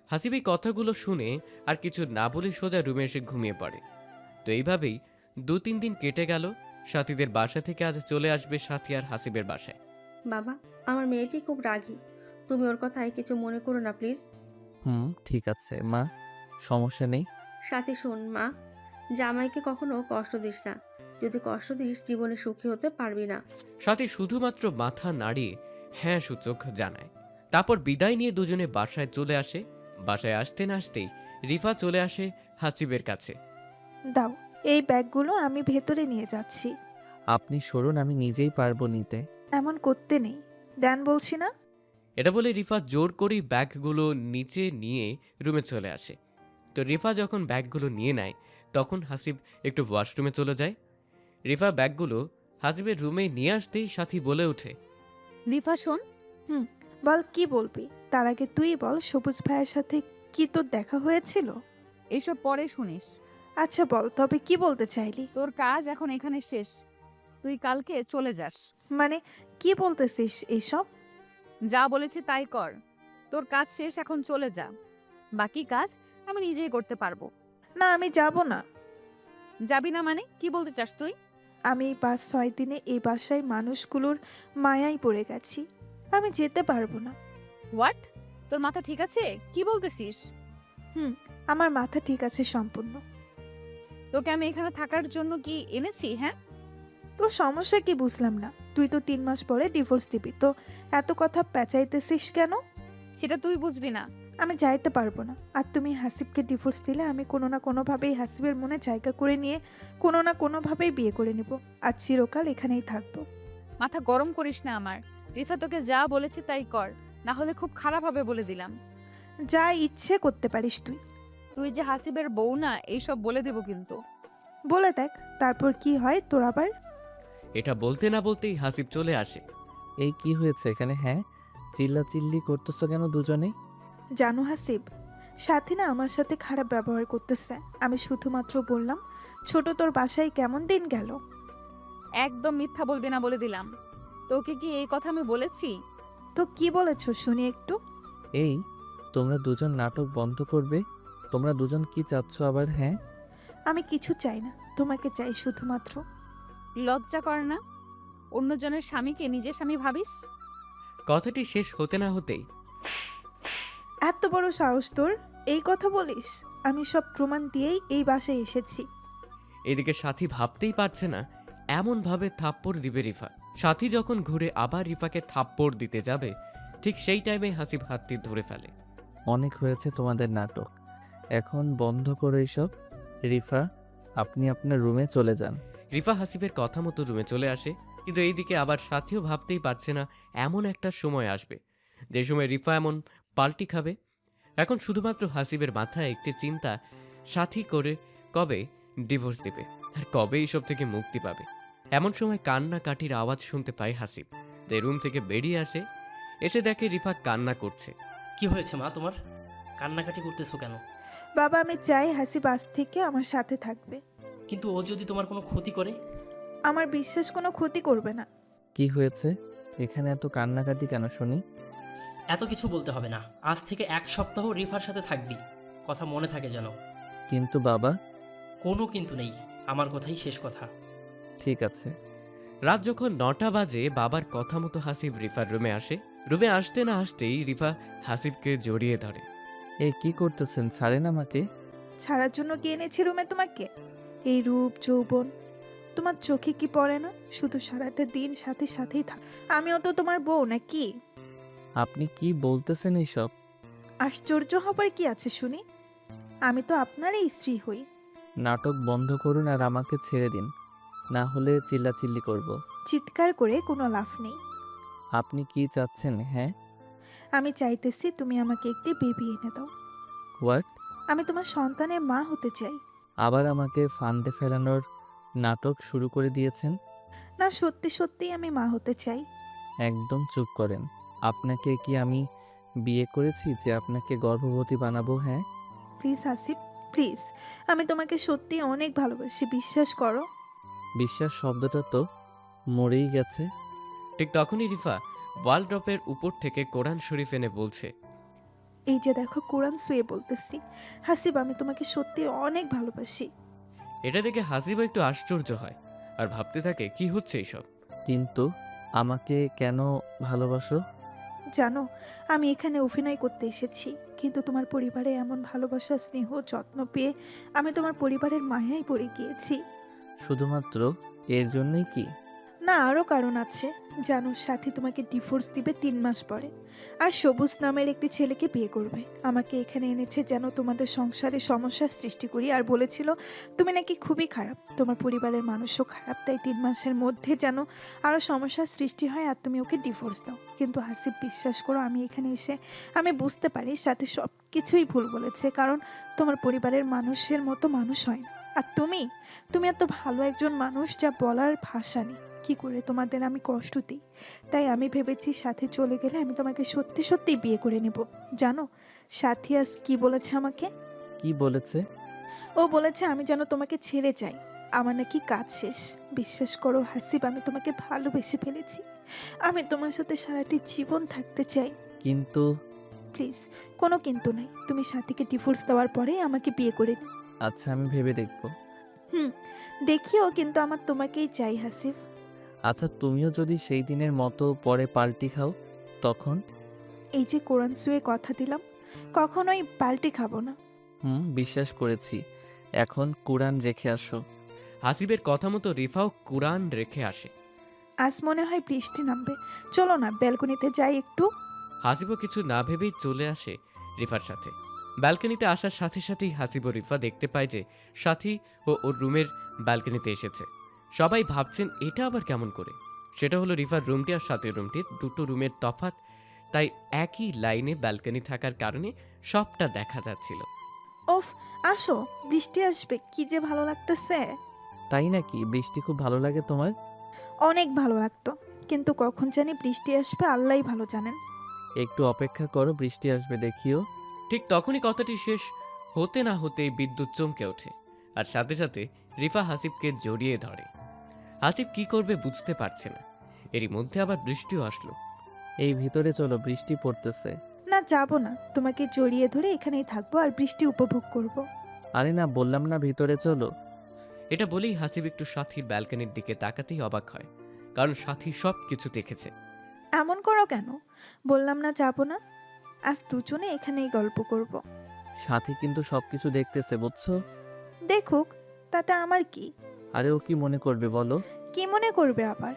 হাসিব এই কথাগুলো শুনে আর কিছু না বলে সোজা রুমে এসে ঘুমিয়ে পড়ে। তো এইভাবেই 2-3 দিন কেটে গেল। সাথীদের বাসা থেকে আজ চলে আসবে সাথী আর হাসিবের বাসায়। বাবা, আমার মেয়েটি খুব রাগী, তুমি ওর কথায় কিছু মনে করো না প্লিজ। ঠিক আছে মা, সমস্যা নেই। সাথে শোন মা, জামাইকে কখনো কষ্ট দিস না। যদি কষ্ট দিস জীবনে সুখী হতে পারবি না। সাথী শুধুমাত্র মাথা নাড়িয়ে হ্যাঁ সূচক জানায়। তারপর বিদায় নিয়ে দুজনে বাসায় চলে আসে। বাসায় আসতে না আসতেই রিফা চলে আসে হাসিবের কাছে। দাও, এই ব্যাগগুলো আমি ভেতরে নিয়ে যাচ্ছি। আপনি সরুন, আমি নিজেই পারবো নিতে। এমন করতে নেই, দেন বলছি না। এটা বলে রিফা জোর করেই ব্যাগগুলো নিচে নিয়ে রুমে চলে আসে। তো রিফা যখন ব্যাগগুলো নিয়ে নেয়, তখন হাসিব একটু ওয়াশরুমে চলে যায়। রিফা ব্যাগগুলো হাসিবের রুমে নিয়ে আসতেই সাথী বলে ওঠে। রিফা শোন। বল, কি বলবি? তার আগে তুই বল, সবুজ ভাইয়ের সাথে কি তোর দেখা হয়েছিল? এইসব পরে শুনিস। আচ্ছা বল, তবে কি বলতে চাইলি? তোর কাজ এখন এখানে শেষ, তুই কালকে চলে যাস। মানে কি বলতেছিস এইসব? যা বলেছি তাই কর, তোর কাজ শেষ, এখন চলে যা। বাকি কাজ আমি নিজেই করতে পারবো। না, আমি যাব না। যাবি না মানে কি বলতে চাস তুই? আমি এই 5-6 দিনে এই বাসায় মানুষগুলোর মায়ায় পড়ে গেছি, আমি যেতে পারবো না। হোয়াট? তোর মাথা ঠিক আছে? কি বলতেছিস? আমার মাথা ঠিক আছে সম্পূর্ণ। তোকে আমি এখানে থাকার জন্য কি এনেছি? হ্যাঁ, তোর সমস্যা কি বুঝলাম না। তুই তো 3 মাস পরে ডিভোর্স দিবি, তো এত কথা পেঁচাইতেছিস কেন? সেটা তুই বুঝবি না। আমি যাইতে পারবো না। আর তুমি হাসিবকে ডিভোর্স দিলে আমি কোনো না কোনোভাবেই হাসিবের মনে জায়গা করে নিয়ে কোনো না কোনোভাবেই বিয়ে করে নেব, আর চিরকাল এখানেই থাকবো। মাথা গরম করিস না আমার। রিফা তোকে যা বলেছে তাই কর, না হলে খুব খারাপ হবে বলে দিলাম। যা ইচ্ছে করতে পারিস তুই। তুই যে হাসিবের বউ না এইসব বলে দেব কিন্তু। বলে দেখ তারপর কি হয় তোর আবার। এটা বলতে না বলতেই হাসিব চলে আসে। এই কি হয়েছে এখানে? হ্যাঁ, চিল্লাচিল্লি করতেছো কেন দুজনেই? জানো হাসিব, সাথী না আমার সাথে খারাপ ব্যবহার করতেছে। আমি শুধুমাত্র বললাম ছোট তোর বাসায় কেমন দিন গেল। একদম মিথ্যা বলবি না বলে দিলাম। তোকে কি এই কথা আমি বলেছি? তো কি বলেছো শুনি একটু। এই, তোমরা দুজন নাটক বন্ধ করবে? তোমরা দুজন কি চাচ্ছ আবার? হ্যাঁ, আমি কিছু চাই না, তোমাকে চাই শুধুমাত্র। লজ্জা কর না? অন্যজনের স্বামীকে নিজের স্বামী ভাবিস? কথাটি শেষ হতে না হতেই এত বড় সাহস তোর, এই কথা বলিস? আমি সব প্রমাণ দিয়েই এই বাসায় এসেছি। এদিকে সাথী ভাবতেই পারছে না এমনভাবে থাপ্পড় দিবে রিফা। সাথী যখন ঘুরে আবার রিফাকে থাপ্পড় দিতে যাবে, ঠিক সেই টাইমে হাসিব হাতটি ধরে ফেলে। অনেক হয়েছে তোমাদের নাটক, এখন বন্ধ করো এইসব। রিফা, আপনি আপনার রুমে চলে যান। রিফা হাসিবের কথা মতো রুমে চলে আসে, কিন্তু এইদিকে আবার সাথীও ভাবতেই পারছে না এমন একটা সময় আসবে যে সময় রিফা এমন পাল্টি খাবে। এখন শুধুমাত্র হাসিবের মাথায় একটি চিন্তা, সাথী করে কবে ডিভোর্স দেবে আর কবে এইসব থেকে মুক্তি পাবে। এমন সময় কান্নাকাটির আওয়াজ শুনতে পায় হাসিব। তাই রুম থেকে বেরিয়ে আসে, এসে দেখে রিফা কান্না করছে। কি হয়েছে মা তোমার? কান্নাকাটি করতেছো কেন? বাবা, আমি চাই হাসিব আজ থেকে আমার সাথে থাকবে। কিন্তু ও যদি তোমার কোনো ক্ষতি করে? আমার বিশ্বাস কোনো ক্ষতি করবে না। কি হয়েছে এখানে? এত কান্নাকাটি কেন শুনি? এত কিছু বলতে হবে না, আজ থেকে 1 সপ্তাহ রিফার সাথে থাকবি, কথা মনে থাকে যেন। কিন্তু বাবা। কোনো কিন্তু নেই, আমার কথাই শেষ কথা। ঠিক আছে। রাত যখন 9টা বাজে, বাবার কথা মতো হাসিব রিফার রুমে আসে। রুমে আসতে না আসতেই রিফা হাসিবকে জড়িয়ে ধরে। এই কি করতেছেন? ছাড়েন আমাকে। ছাড়ার জন্য কি এনেছি রুমে তোমাকে? এই রূপ যৌবন তোমার চোখে কি পড়ে না? শুধু সারাটা দিন সাথে সাথেই থাক। আমিও তো তোমার বউ নাকি? আপনি কি বলতেছেন এইসব? আশ্চর্য হবার কি আছে শুনি? আমি তো আপনারই স্ত্রী হই। নাটক বন্ধ করুন আর আমাকে ছেড়ে দিন, না হলে চিল্লাচিল্লি করব। চিৎকার করে কোনো লাভ নেই। আপনি কি চাচ্ছেন? হ্যাঁ, আমি চাইতেছি তুমি আমাকে একটি বেবি এনে দাও। হোয়াট? আমি তোমার সন্তানের মা হতে চাই। আবার আমাকে ফান্দে ফেলানোর নাটক শুরু করে দিয়েছেন। না, সত্যি সত্যি আমি মা হতে চাই। একদম চুপ করেন। আপনাকে কি আমি বিয়ে করেছি যে আপনাকে গর্ভবতী বানাবো? হ্যাঁ, প্লিজ হাসিব, প্লিজ। আমি তোমাকে সত্যি অনেক ভালোবাসি, বিশ্বাস করো। বিশ্বাস শব্দটা তো মরেই গেছে। ঠিক তখনই রিফা ওয়ালড্রপের উপর থেকে কোরআন শরীফ এনে বলছে। এই যে দেখো, কোরআন শুয়ে বলতেছি। হাসিব, আমি তোমাকে সত্যি অনেক ভালোবাসি। এটা দেখে হাসিবও একটু আশ্চর্য হয় আর ভাবতে থাকে কি হচ্ছে এইসব। কিন্তু আমাকে কেন ভালোবাসো? জানো, আমি এখানে অভিনয় করতে এসেছি, কিন্তু তোমার পরিবারে এমন ভালোবাসা, স্নেহ, যত্ন পেয়ে আমি তোমার পরিবারের মায়ায় পড়ে গিয়েছি। শুধুমাত্র এর জন্যই কি? না, আরও কারণ আছে। জানো, সাথী তোমাকে ডিভোর্স দিবে 3 মাস পরে, আর সবুজ নামের একটি ছেলেকে বিয়ে করবে। আমাকে এখানে এনেছে যেন তোমাদের সংসারে সমস্যার সৃষ্টি করি, আর বলেছিল তুমি নাকি খুবই খারাপ, তোমার পরিবারের মানুষও খারাপ, তাই 3 মাসের মধ্যে যেন আরও সমস্যার সৃষ্টি হয় আর তুমি ওকে ডিভোর্স দাও। কিন্তু হাসিব, বিশ্বাস করো, আমি এখানে এসে আমি বুঝতে পারি সাথে সব কিছুই ভুল বলেছে, কারণ তোমার পরিবারের মানুষের মতো মানুষ হয় না। আর তুমি এত ভালো একজন মানুষ, যা বলার ভাষা নেই। কি করে তোমাদের আমি কষ্ট দিই, তাই আমি ভেবেছি সাথে চলে গেলে আমি তোমাকে সত্যি সত্যি বিয়ে করে নেব। জানো, সাথী আজ কি বলেছে আমাকে? কি বলেছে? ও বলেছে আমি যেন তোমাকে ছেড়ে যাই, আমার নাকি কাজ শেষ। বিশ্বাস করো হাসিব, আমি তোমাকে ভালোবেসে ফেলেছি। আমি তোমার সাথে সারাটি জীবন থাকতে চাই। কিন্তু প্লিজ, কোনো কিন্তু নাই। তুমি সাথীকে ডিভোর্স দেওয়ার পরেই আমাকে বিয়ে করে নিও। আচ্ছা, আমি ভেবে দেখব। দেখিও, কিন্তু আমার তোমাকেই চাই হাসিব। আচ্ছা, তুমিও যদি সেই দিনের মতো পরে পাল্টি খাও তখন? এই যে কোরআন শুয়ে কথা দিলাম, কখনোই পাল্টি খাবো না। বিশ্বাস করেছি। এখন কুরআন রেখে আসো। হাসিবের কথা মতো রিফাও কুরআন রেখে আসে। আজ মনে হয় বৃষ্টি নামবে, চলো না ব্যালকনিতে যাই একটু। হাসিবও কিছু না ভেবেই চলে আসে রিফার সাথে। ব্যালকনিতে আসার সাথে সাথেই হাসিব ও রিফা দেখতে পায় যে সাথী ও ওর রুমের ব্যালকনিতে এসেছে। সবাই ভাবছেন এটা আবার কেমন করে। সেটা হলো রিফার রুমটি আর সাথীর রুমটি, দুটো রুমের তফাৎ তাই একই লাইনে ব্যালকনি থাকার কারণে সবটা দেখা যাচ্ছিল। ওফ, আসো, বৃষ্টি আসবে, কি যে ভালো লাগতেছে। তাই নাকি? বৃষ্টি খুব ভালো লাগে তোমার? অনেক ভালো লাগতো, কিন্তু কখন জানি বৃষ্টি আসবে আল্লাহই ভালো জানেন। একটু অপেক্ষা করো, বৃষ্টি আসবে দেখিও। ঠিক তখনই কথাটি শেষ হতে না হতেই বিদ্যুৎ চমকে ওঠে, আর সাথে সাথে রিফা হাসিবকে জড়িয়ে ধরে। হাসিব কি করবে বুঝতে পারছে না। এরই মধ্যে আবার বৃষ্টিও আসলো। এই ভিতরে চলো, বৃষ্টি পড়তেছে। না, যাব না, তোমাকে জড়িয়ে ধরে এখানেই থাকবো আর বৃষ্টি উপভোগ করব। আরে না, বললাম না ভিতরে চলো। এটা বলেই হাসিব একটু সাথীর ব্যালকনির দিকে তাকাতেই অবাক হয়, কারণ সাথী সব কিছু দেখেছে। এমন করো কেন? বললাম না যাব না, আজ দুজনে এখানেই গল্প করব। সাথী কিন্তু সবকিছু দেখতেছে, বুঝছো? দেখুক, তাতে আমার কি? আরে ও কি মনে করবে বলো? কি মনে করবে আবার?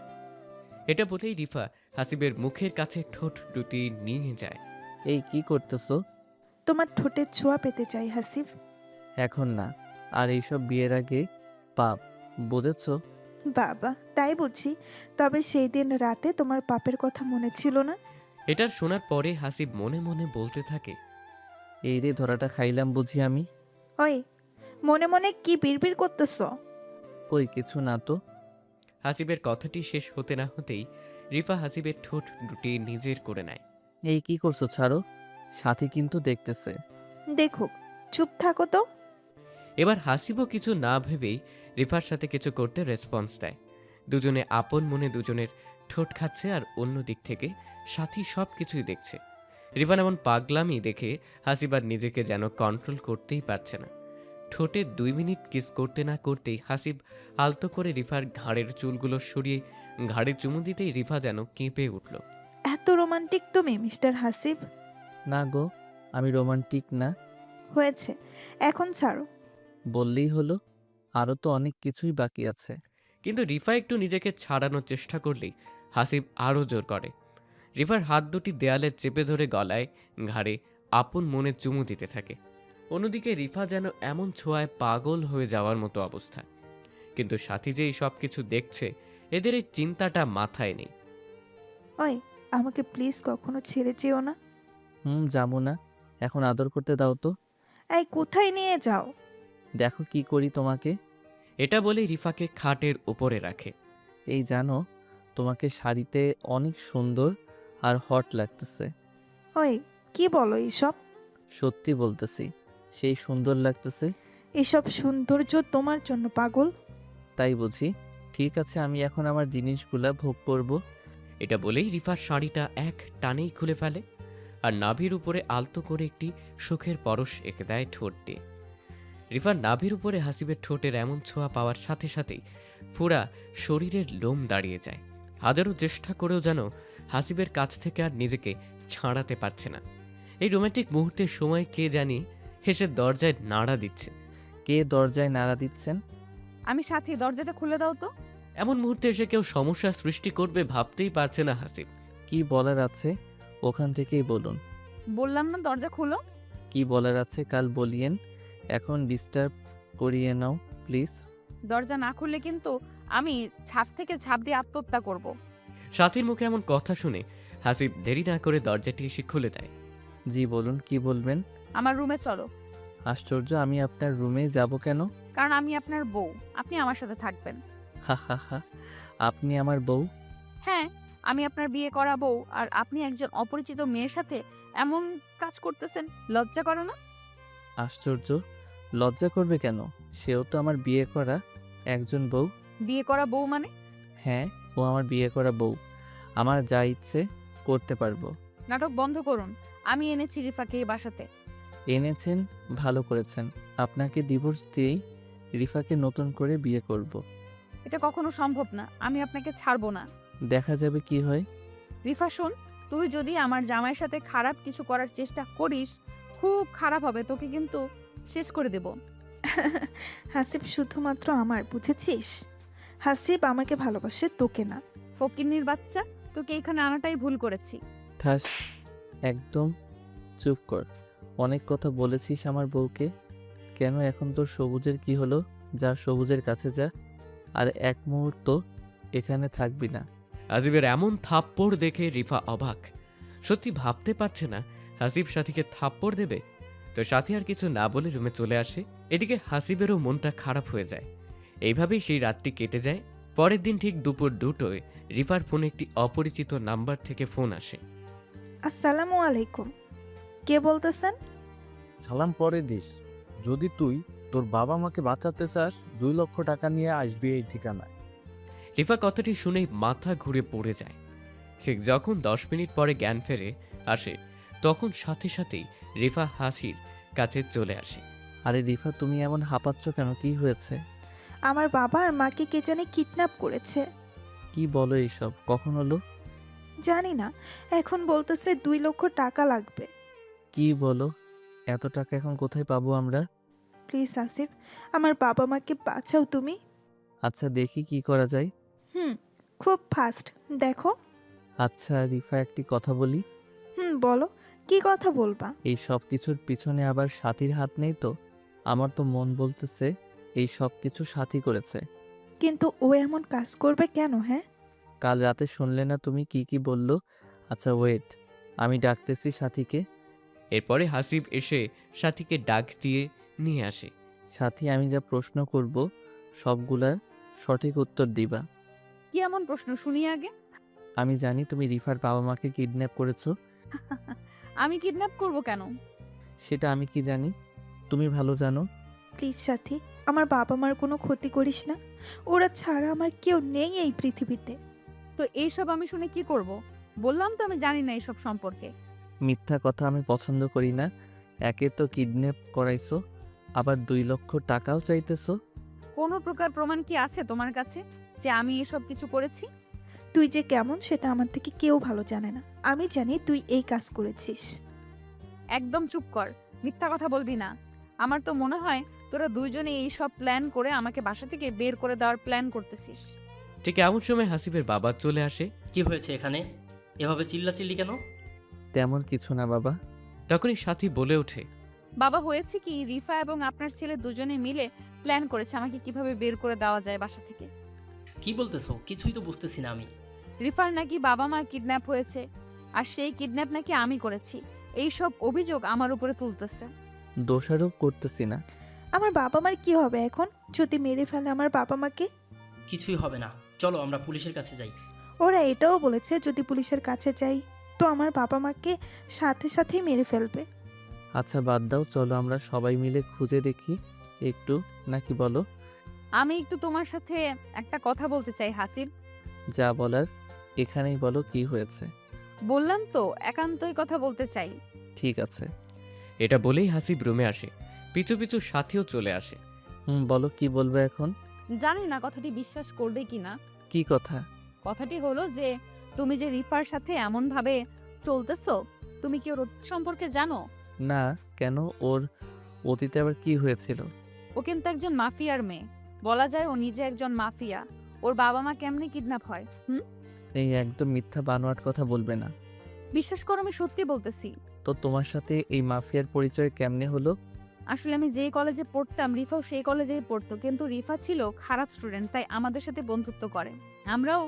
এটা বলেই রিফা হাসিবের মুখের কাছে ঠোঁট দুটি নিয়ে যায়। এই কি করতেছো? তোমার ঠোঁটের ছোঁয়া পেতে চাই হাসিব। এখন না, আর এইসব বিয়ের আগে পাপ, বুঝেছো? বাবা, তাই বুঝি। তবে সেই দিন রাতে তোমার পাপের কথা মনে ছিল না? এটার শোনার পরে হাসিব মনে মনে বলতে থাকে, এই রে ধরাটা খাইলাম বুঝি আমি। ওই, মনে মনে কি বিড়বিড় করতেছ? কই কিছু না তো। হাসিবের কথাটি শেষ হতে না হতেই রিফা হাসিবের ঠোঁট দুটি নিজের করে নেয়। এই কি করছো, ছাড়ো। সাথী কিন্তু দেখতেছে। দেখুক, চুপ থাকো তো। এবার হাসিবও কিছু না ভেবেই রিফার সাথে কিছু করতে রেসপন্স দেয়। দুজনে আপন মনে দুজনের ঠোঁট খাচ্ছে, আর অন্য দিক থেকে সাথী সব কিছুই দেখছে। রিফান এমন পাগলামি দেখে হাসিবার নিজেকে যেন কন্ট্রোল করতেই পারছে না। ঠোঁটে 2 মিনিট কিস করতে না করতেই হাসিব আলতো করে রিফার ঘাড়ের চুলগুলো সরিয়ে ঘাড়ে চুমু দিতেই রিফা যেন কেঁপে উঠল। এত রোমান্টিক তুমি মিস্টার হাসিব? না গো, আমি রোমান্টিক না। হয়েছে, এখন ছাড়ো। বললেই হলো, আরও তো অনেক কিছুই বাকি আছে। কিন্তু রিফা একটু নিজেকে ছাড়ানোর চেষ্টা করলেই হাসিব আরও জোর করে। রিফার হাত দুটি দেয়ালে চেপে ধরে গলায় ঘাড়ে আপন মনে চুমু দিতে থাকে। অন্যদিকে রিফা যেন এমন ছোঁয়ায় পাগল হয়ে যাওয়ার মতো অবস্থা। কিন্তু সাথী যে এই সব কিছু দেখছে, এদের এই চিন্তাটা মাথায় নেই। ওই, আমাকে প্লিজ কখনো ছেড়ে যেও না। যাবো না, এখন আদর করতে দাও তো। এই, কোথায় নিয়ে যাও? দেখো কি করি তোমাকে। এটা বলে রিফাকে খাটের উপরে রাখে। এই জানো, তোমাকে শাড়িতে অনেক সুন্দর আর হট লাগতেছে। ওই, কি বলো এইসব? সত্যি বলতেছি, সেই সুন্দর লাগতেছে। এসব সৌন্দর্য তোমার জন্য পাগল। তাই বুঝি? ঠিক আছে, আমি এখন আমার জিনিসগুলা ভোগ করব। এটা বলেই রিফার শাড়িটা এক টানেই খুলে ফেলে, আর নাভির উপরে আলতো করে একটি সুখের পরশ এঁকে দেয় ঠোঁট দিয়ে। রিফার নাভির উপরে হাসিবের ঠোঁটের এমন ছোঁয়া পাওয়ার সাথে সাথেই পুরা শরীরের লোম দাঁড়িয়ে যায়। হাজারো চেষ্টা করেও যেন হাসিবের কাছ থেকে আর নিজেকে ছাড়াতে পারছে না। এই রোমান্টিক মুহূর্তের সময় কে জানি হেসে দরজায় নাড়া দিচ্ছে। কে দরজায় নাড়া দিচ্ছেন? আমি সাথী, দরজাটা খুলে দাও তো। এমন মুহূর্তে এসে কেউ সমস্যা সৃষ্টি করবে ভাবতেই পারছে না হাসিব। কি বলার আছে ওখান থেকেই বলুন। বললাম না দরজা খুলো। কি বলার আছে কাল বলিয়েন, এখন ডিস্টার্ব করিয়ে নাও প্লিজ। দরজা না খুললে কিন্তু আমি ছাদ থেকে ঝাঁপ দিয়ে আত্মহত্যা করব। সাথীর মুখে এমন কথা শুনে হাসিব দেরি না করে দরজাটি এসে খুলে দেয়। জি বলুন, কি বলবেন? আমার রুমে চলো। আশ্চর্য, আমি আপনার রুমে যাব কেন? কারণ আমি আপনার বউ, আপনি আমার সাথে থাকবেন। হা হা হা, আপনি আমার বউ? হ্যাঁ, আমি আপনার বিয়ে করা বউ, আর আপনি একজন অপরিচিত মেয়ের সাথে এমন কাজ করতেছেন, লজ্জা করো না? আশ্চর্য, লজ্জা করবে কেন? সেও তো আমার বিয়ে করা একজন বউ। বিয়ে করা বউ মানে? হ্যাঁ, ও আমার বিয়ে করা বউ, আমার যা ইচ্ছে করতে পারবো। নাটক বন্ধ করুন। আমি এনেছি রিফাকে এই বাসাতে। এনেছেন, ভালো করেছেন। আপনাকে ডিভোর্স দিয়েই রিফাকে নতুন করে বিয়ে করব। এটা কখনো সম্ভব না, আমি আপনাকে ছাড়বো না। দেখা যাবে কি হয়। রিফা শোন, তুই যদি আমার জামাইয়ের সাথে খারাপ কিছু করার চেষ্টা করিস, খুব খারাপ হবে, তোকে কিন্তু শেষ করে দেব। হাসিব শুধুমাত্র আমার, বুঝেছিস? হাসিব আমাকে ভালোবাসে, তোকে না। ফকিন্নির বাচ্চা, তোকে এখানে আনাটাই ভুল করেছি। ঠাস, একদম চুপ কর। অনেক কথা বলেছিস আমার বউকে। কেন এখন তোর সবুজের কি হলো? যা সবুজের কাছে যা, আর এক মুহূর্ত এখানে থাকবি না। আজিবের এমন থাপ্পড় দেখে রিফা অবাক। সত্যি ভাবতে পারছে না হাসিব সাথীকে থাপ্পড় দেবে। তো সাথী আর কিছু না বলে রুমে চলে আসে। এদিকে হাসিবেরও মনটা খারাপ হয়ে যায়। এইভাবেই সেই রাতটি কেটে যায়। পরের দিন ঠিক দুপুর 2টোয় রিফার ফোনে একটি অপরিচিত নাম্বার থেকে ফোন আসে। আসসালামু আলাইকুম, কে বলতেছেন? সালাম পরে দিস। যদি তুই তোর বাবা মাকে বাঁচাতে চাস 2 লক্ষ টাকা নিয়ে আসবি এই ঠিকানায়। রিফা কথাটি শুনেই মাথা ঘুরে পড়ে যায়। ঠিক যখন 10 মিনিট পরে জ্ঞান ফেরে আসে, তখন সাথে সাথেই রিফা হাসির কাছে চলে আসে। আরে রিফা, তুমি এমন হাঁপাচ্ছ কেন? কি হয়েছে? আমার বাবা আর মাকে কে জানে কিডন্যাপ করেছে। কি বলো এইসব? কখন হলো? জানি না, এখন বলতেছে 2 লক্ষ টাকা লাগবে। কি বলো? এত টাকা এখন কোথায় পাবো আমরা? প্লিজ আসিফ, আমার বাবা মাকে বাঁচাও তুমি। আচ্ছা, দেখি কি করা যায়। খুব ফাস্ট দেখো। আচ্ছা রিফা, একটি কথা বলি। বলো, কি কথা বলবা? এই সব কিছুর পিছনে আবার সাথীর হাত নেই তো? আমার তো মন বলতেছে এই সব কিছু সাথী করেছে। কিন্তু ও এমন কাজ করবে কেন? হ্যাঁ, কাল রাতে শুনলে না তুমি কি কি বলল? আচ্ছা ওয়েট, আমি ডাকতেছি সাথীকে। এরপরে হাসিব এসে সাথীকে ডাক দিয়ে নিয়ে আসে। সাথী, আমি যা প্রশ্ন করব সবগুলার সঠিক উত্তর দিবা। কি এমন প্রশ্ন শুনি আগে? আমি জানি তুমি রিফার বাবা মাকে কিডন্যাপ করেছো। আমি কিডন্যাপ করব কেন? সেটা আমি কি জানি? তুমি ভালো জানো। প্লিজ সাথী, আমার বাবা মার কোনো ক্ষতি করিস না। ওরা ছাড়া আমার কেউ নেই এই পৃথিবীতে। তো এইসব আমি শুনে কি করব? বললাম তো আমি জানি না এইসব সম্পর্কে। মিথ্যা কথা আমি পছন্দ করি না। একে তো কিডন্যাপ করাইছো, আবার 2 লক্ষ টাকাও চাইতেছো। কোনো প্রকার প্রমাণ কি আছে তোমার কাছে যে আমি এসব কিছু করেছি? তুই যে কেমন সেটা আমার থেকে কেউ ভালো জানে না। আমি জানি তুই এই কাজ করেছিস। একদম চুপ কর, মিথ্যা কথা বলবি না। আমার তো মনে হয় তোরা দুইজনে এই সব প্ল্যান করে আমাকে বাসা থেকে বের করে দেওয়ার প্ল্যান করতেছিস। ঠিক এমন সময় হাসিবের বাবা চলে আসে। কি হয়েছে এখানে? এভাবে চিল্লাচিল্লি কেন? তেমন কিছু না বাবা। তখনই সাথী বলে ওঠে, বাবা, হয়েছে কি, রিফা এবং আপনার ছেলে দুজনে মিলে প্ল্যান করেছে আমাকে কিভাবে বের করে দেওয়া যায় বাসা থেকে। কি বলতেছো? কিছুই তো বুঝতেছি না আমি। রিফার নাকি বাবা মা কিডন্যাপ হয়েছে, আর সেই কিডন্যাপ নাকি আমি করেছি। এই সব অভিযোগ আমার উপরে তুলতেছে। দোষারোপ করতেছি না। আমার বাবা মার কি হবে এখন যদি মেরে ফেলে আমার বাবা মাকে? কিছুই হবে না, চলো আমরা পুলিশের কাছে যাই। ওরা এটাও বলেছে যদি পুলিশের কাছে যাই তো আমার বাবা মাকে সাথে সাথেই মেরে ফেলবে। আচ্ছা বাদ দাও, চলো আমরা সবাই মিলে খুঁজে দেখি একটু, নাকি বলো? আমি একটু তোমার সাথে একটা কথা বলতে চাই হাসিব। যা বলার এখানেই বলো, কি হয়েছে? বললাম তো একান্তই কথা বলতে চাই। ঠিক আছে। এটা বলেই হাসিব রুমে আসে। পিছু পিছু সাথীও চলে আসে। বলো, কি বলবে এখন? জানি না কথাটি বিশ্বাস করবে কিনা। কি কথা? কথাটি হলো যে তুমি যে রিফার সাথে এমন ভাবে চলতেছো, তুমি কি ওর অতীত সম্পর্কে জানো? না, কেন? ওর অতীতে আবার কি হয়েছিল? ও কিন্তু একজন মাফিয়ার মেয়ে। বলা যায় ও নিজে একজন মাফিয়া। ওর বাবা মা কেমনে কিডন্যাপ হয়? এই একদম মিথ্যা বানোয়াট কথা বলবে না। বিশ্বাস করো, আমি সত্যি বলতেছি। তো তোমার সাথে এই মাফিয়ার পরিচয় কেমনে হলো? আসলে আমি যেই কলেজে পড়তাম রিফাও সেই কলেজেই পড়তো, কিন্তু রিফা ছিল খারাপ স্টুডেন্ট, তাই আমাদের সাথে বন্ধুত্ব করে। আমরাও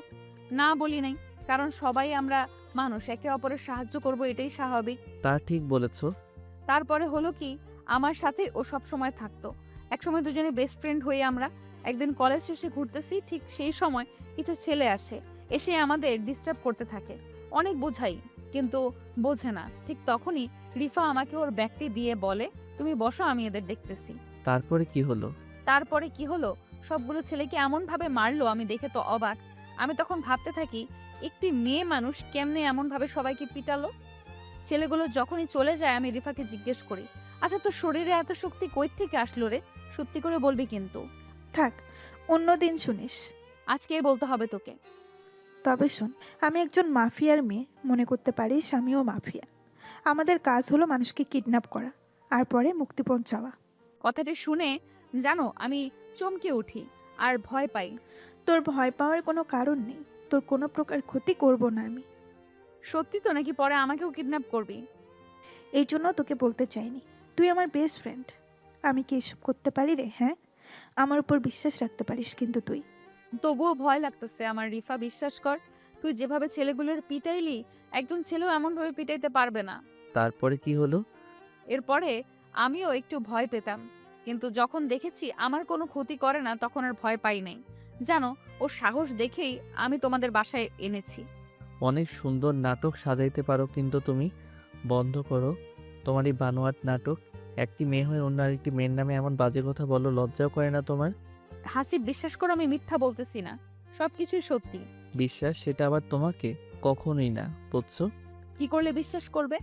না বলি নাই, কারণ সবাই আমরা মানুষ, একে অপরের সাহায্য করব, এটাই স্বাভাবিক। তা ঠিক বলেছো। তারপরে হলো কি, আমার সাথে ও সব সময় থাকতো। একসময় দুজনে বেস্ট ফ্রেন্ড হয়ে আমরা একদিন কলেজ শেষে ঘুরতেছি, ঠিক সেই সময় কিছু ছেলে আসে, এসে আমাদের ডিস্টার্ব করতে থাকে। অনেক বোঝাই কিন্তু বোঝে না। ঠিক তখনই রিফা আমাকে ওর ব্যাগটি দিয়ে বলে, তুমি বসো, আমি এদের দেখতেছি। তারপরে কি হলো? তারপরে কি হলো, সবগুলো ছেলেকে এমন ভাবে মারলো, আমি দেখে তো অবাক। আমি তখন ভাবতে থাকি, একটি মেয়ে মানুষ কেমনে এমন ভাবে সবাইকে পিটালো। ছেলেগুলো যখনই চলে যায় আমি রিফাকে জিজ্ঞেস করি, আচ্ছা তোর শরীরে এত শক্তি কই থেকে আসলো রে? সত্যি করে বলবি কিন্তু। থাক, অন্য দিন শুনিস। আজকে বলতে হবে তোকে। তবে শোন, আমি একজন মাফিয়ার মেয়ে, মনে করতে পারিস আমিও মাফিয়া। আমাদের কাজ হলো মানুষকে কিডন্যাপ করা আর পরে মুক্তিপণ চাওয়া। কথাটি শুনে জানো আমি চমকে উঠি আর ভয় পাই। তোর ভয় পাওয়ার কোনো কারণ নেই, তোর কোনো প্রকার ক্ষতি করব না আমি। সত্যি তো নাকি পরে আমাকেও কিডন্যাপ করবি? এই জন্য তোকে বলতে চাইনি, তুই আমার বেস্ট ফ্রেন্ড। আমি কি এসব করতে পারি রে? হ্যাঁ, আমার উপর বিশ্বাস রাখতে পারিস কিন্তু তুই। তবুও ভয় লাগতেছে আমার রিফা, বিশ্বাস কর। তুই যেভাবে ছেলেগুলোর পিটাইলি একজন ছেলেও এমনভাবে পিটাইতে পারবে না। তারপরে কি হলো? এরপরে আমিও একটু ভয় পেতাম, কিন্তু যখন দেখেছি আমার কোনো ক্ষতি করে না তখন আর ভয় পাই নাই। জানো, ওর সাহস দেখেই আমি তোমাদের বাসায় এনেছি। অনেক সুন্দর নাটক সাজাইতে পারো, কিন্তু তুমি বন্ধ করো তোমার এই বানোয়াট নাটক। একটি মেয়ে হয়ে অন্য আরেকটি মেয়ের নামে এমন বাজে কথা বলো, লজ্জাও করে না তোমার? হাসিব, বিশ্বাস করো আমি মিথ্যা বলতেছি না, সবকিছুই সত্যি। বিশ্বাস সেটা আবার তোমাকে? কখনোই না, বুঝছো? কি করলে বিশ্বাস করবে?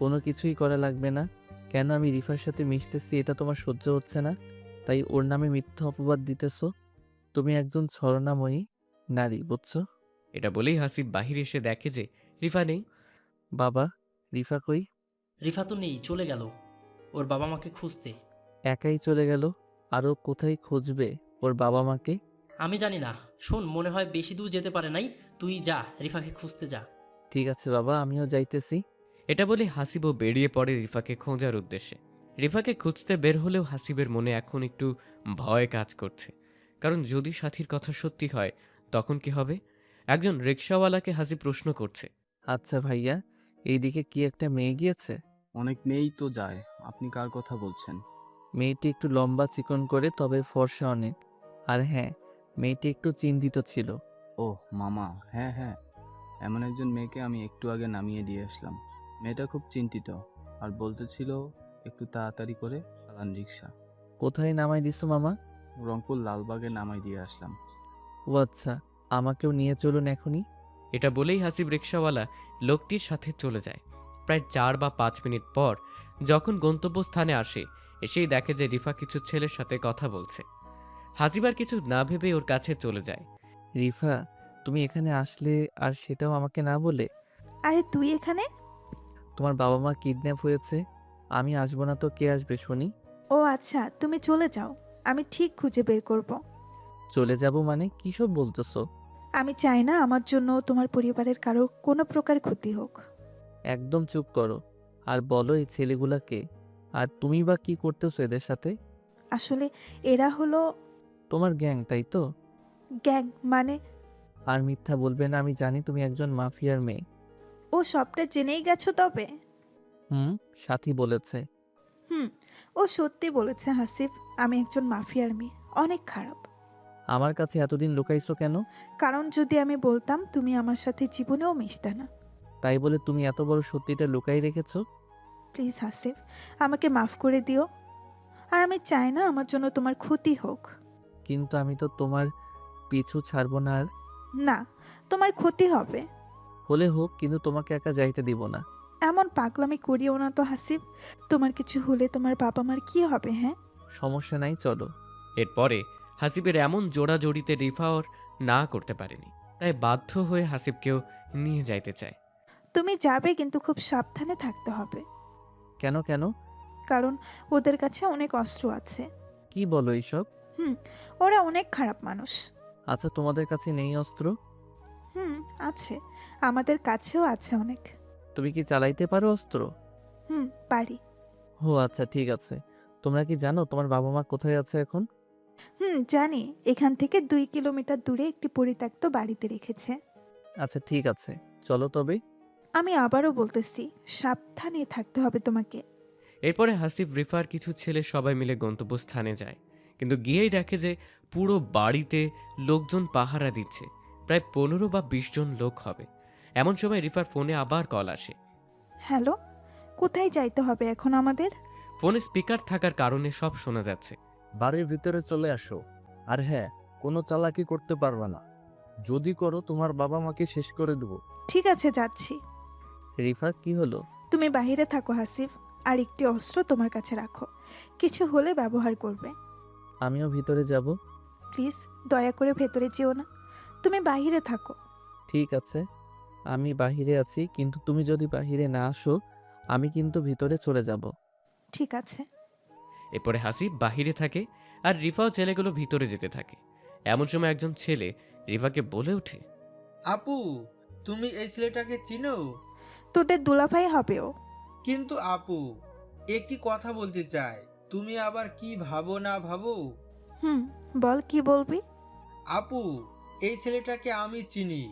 কোনো কিছুই করা লাগবে না। কেন আমি রিফার সাথে মিশতেছি এটা তোমার সহ্য হচ্ছে না, তাই ওর নামে মিথ্যা অপবাদ দিতেছো। তুমি একজন ছলনাময়ী নারী, বুঝছো? এটা বলেই হাসিব বাহিরে এসে দেখে যে রিফা নেই। বাবা, রিফা কই? রিফা তো নেই, চলে গেল ওর বাবা মাকে খুঁজতে। একাই চলে গেল? আরও কোথায় খুঁজবে ওর বাবা মাকে? আমি জানি না, শোন, মনে হয় বেশি দূর যেতে পারে নাই, তুই যা রিফাকে খুঁজতে যা। ঠিক আছে বাবা, আমিও যাইতেছি। এটা বলে হাসিবও বেরিয়ে পড়ে রিফাকে খোঁজার উদ্দেশ্যে। রিফাকে খুঁজতে বের হলেও হাসিবের মনে এখন একটু ভয় কাজ করছে, কারণ যদি সাথীর কথা সত্যি হয় তখন কি হবে? একজন রিকশাওয়ালাকে হাসিব প্রশ্ন করছে। আচ্ছা ভাইয়া, এইদিকে কি একটা মেয়ে গিয়েছে? অনেক মেয়েই তো যায়, আপনি কার কথা বলছেন? মেয়েটি একটু লম্বা চিকন করে, তবে ফর্সা অনেক। আর হ্যাঁ, মেয়েটি একটু চিন্তিত ছিল। ওহ মামা, হ্যাঁ হ্যাঁ, এমন একজন মেয়েকে আমি একটু আগে নামিয়ে দিয়ে আসলাম। মেয়েটা খুব চিন্তিত আর বলতেছিল একটু তাড়াতাড়ি করে চালান রিক্সা। কোথায় নামাই দিছো মামা? রংপুর লালবাগে নামাই দিয়ে আসলাম। ও আচ্ছা, আমাকেও নিয়ে চলুন এখনই। এটা বলেই হাসিব রিকশাওয়ালা লোকটির সাথে চলে যায়। প্রায় 4 বা 5 মিনিট পর যখন গন্তব্যস্থানে আসে, এসেই দেখে যে রিফা কিছু ছেলের সাথে কথা বলছে। হাসিব আর কিছু না ভেবে ওর কাছে চলে যায়। রিফা, তুমি এখানে আসলে, আর সেটাও আমাকে না বলে? আরে তুই এখানে? তোমার বাবা মা কিডন্যাপ হয়েছে, আমি আসবো না তো কে আসবে শুনি? ও আচ্ছা, তুমি চলে যাও, আমি ঠিক খুঁজে বের করব। চলে যাব মানে কী সব বলতেছো? আমি চাই না আমার জন্য তোমার পরিবারের কারো কোনো প্রকার ক্ষতি হোক। একদম চুপ করো, আর বলো এই ছেলেগুলাকে, আর তুমি বা কি করতেছো এদের সাথে? আসলে এরা হলো তোমার গ্যাং, তাই তো? গ্যাং মানে? আর মিথ্যা বলবে না, আমি জানি তুমি একজন মাফিয়ার মেয়ে। ও সবটা জেনেই গেছো তবে? সাথী বলেছে। হুম, ও সত্যি বলেছে হাসিব, আমি একজন মাফিয়ার মেয়ে, অনেক খারাপ। আমার কাছে এতদিন লুকাইছো কেন? কারণ যদি আমি বলতাম তুমি আমার সাথে জীবনেও মিশতে না। তাই বলে তুমি এত বড় সত্যিটা লুকাই রেখেছো? প্লিজ হাসিব, আমাকে মাফ করে দিও, আর আমি চাই না আমার জন্য তোমার ক্ষতি হোক। কিন্তু আমি তো তোমার পিছু ছাড়বো না। আর না, তোমার ক্ষতি হবে। হলে হোক, কিন্তু তোমাকে একা যাইতে দিব না। এমন পাগলামি করিও না তো হাসিব, তোমার কিছু হলে তোমার বাবা মার কি হবে? হ্যাঁ, সমস্যা নাই, চলো। এরপরে হাসিবের এমন জোড়াজড়িতে রিফা ওর না করতে পারেনি, তাই বাধ্য হয়ে হাসিবকেও নিয়ে যাইতে চায়। তুমি যাবে, কিন্তু খুব সাবধানে থাকতে হবে। কেন কেন? কারণ ওদের কাছে অনেক অস্ত্র আছে। কি বলো এইসব? ওরা অনেক খারাপ মানুষ। আচ্ছা, তোমাদের কাছে নেই অস্ত্র? আছে, আমাদের কাছেও আছে অনেক। তুমি কি চালাইতে পারো অস্ত্র? পারি। ও আচ্ছা, ঠিক আছে। তোমরা কি জানো তোমার বাবা মা কোথায় আছে এখন? জানি, এখান থেকে 2 কিলোমিটার দূরে একটি পরিত্যক্ত বাড়িতে রেখেছে। আচ্ছা ঠিক আছে, চলো তবে। আমি আবারও বলতেছি, সাবধানে থাকতে হবে তোমাকে। এরপরে হাসিব রিফার কিছু ছেলে সবাই মিলে গন্তব্যস্থানে যায়, কিন্তু গিয়েই দেখে যে পুরো বাড়িতে লোকজন পাহারা দিচ্ছে। প্রায় 15 বা 20 জন লোক হবে। এমন সময় রিফার ফোনে আবার কল আসে। হ্যালো, কোথায় যাইতে হবে এখন আমাদের? ফোনে স্পিকার থাকার কারণে সব শোনা যাচ্ছে। বাড়ির ভিতরে চলে আসো। আর হ্যাঁ, কোনো চালাকি করতে পারবে না, যদি করো তোমার বাবা মাকে শেষ করে দেবো। ঠিক আছে, যাচ্ছি। রিফা, কি হলো? তুমি বাইরে থাকো হাসিব, আর একটি অস্ত্র তোমার কাছে রাখো, কিছু হলে ব্যবহার করবে। আমিও ভিতরে যাব। প্লিজ দয়া করে ভেতরে যেও না, তুমি বাইরে থাকো। ঠিক আছে, আমি বাহিরে আছি, কিন্তু তুমি যদি বাহিরে না আসো আমি কিন্তু ভিতরে চলে যাব। ঠিক আছে। এরপরে হাসিব বাহিরে থাকে আর রিফাও ছেলেগুলো ভিতরে যেতে থাকে। এমন সময় একজন ছেলে রিফাকে বলে ওঠে, আপু, তুমি এই ছেলেটাকে চিনো? তোদের দুলাভাই হবে ও। কিন্তু আপু, একটি কথা বলতে চাই, তুমি আবার কি ভাবো না ভাবো? বল, কি বলবি? আপু, এই ছেলেটাকে আমি চিনি,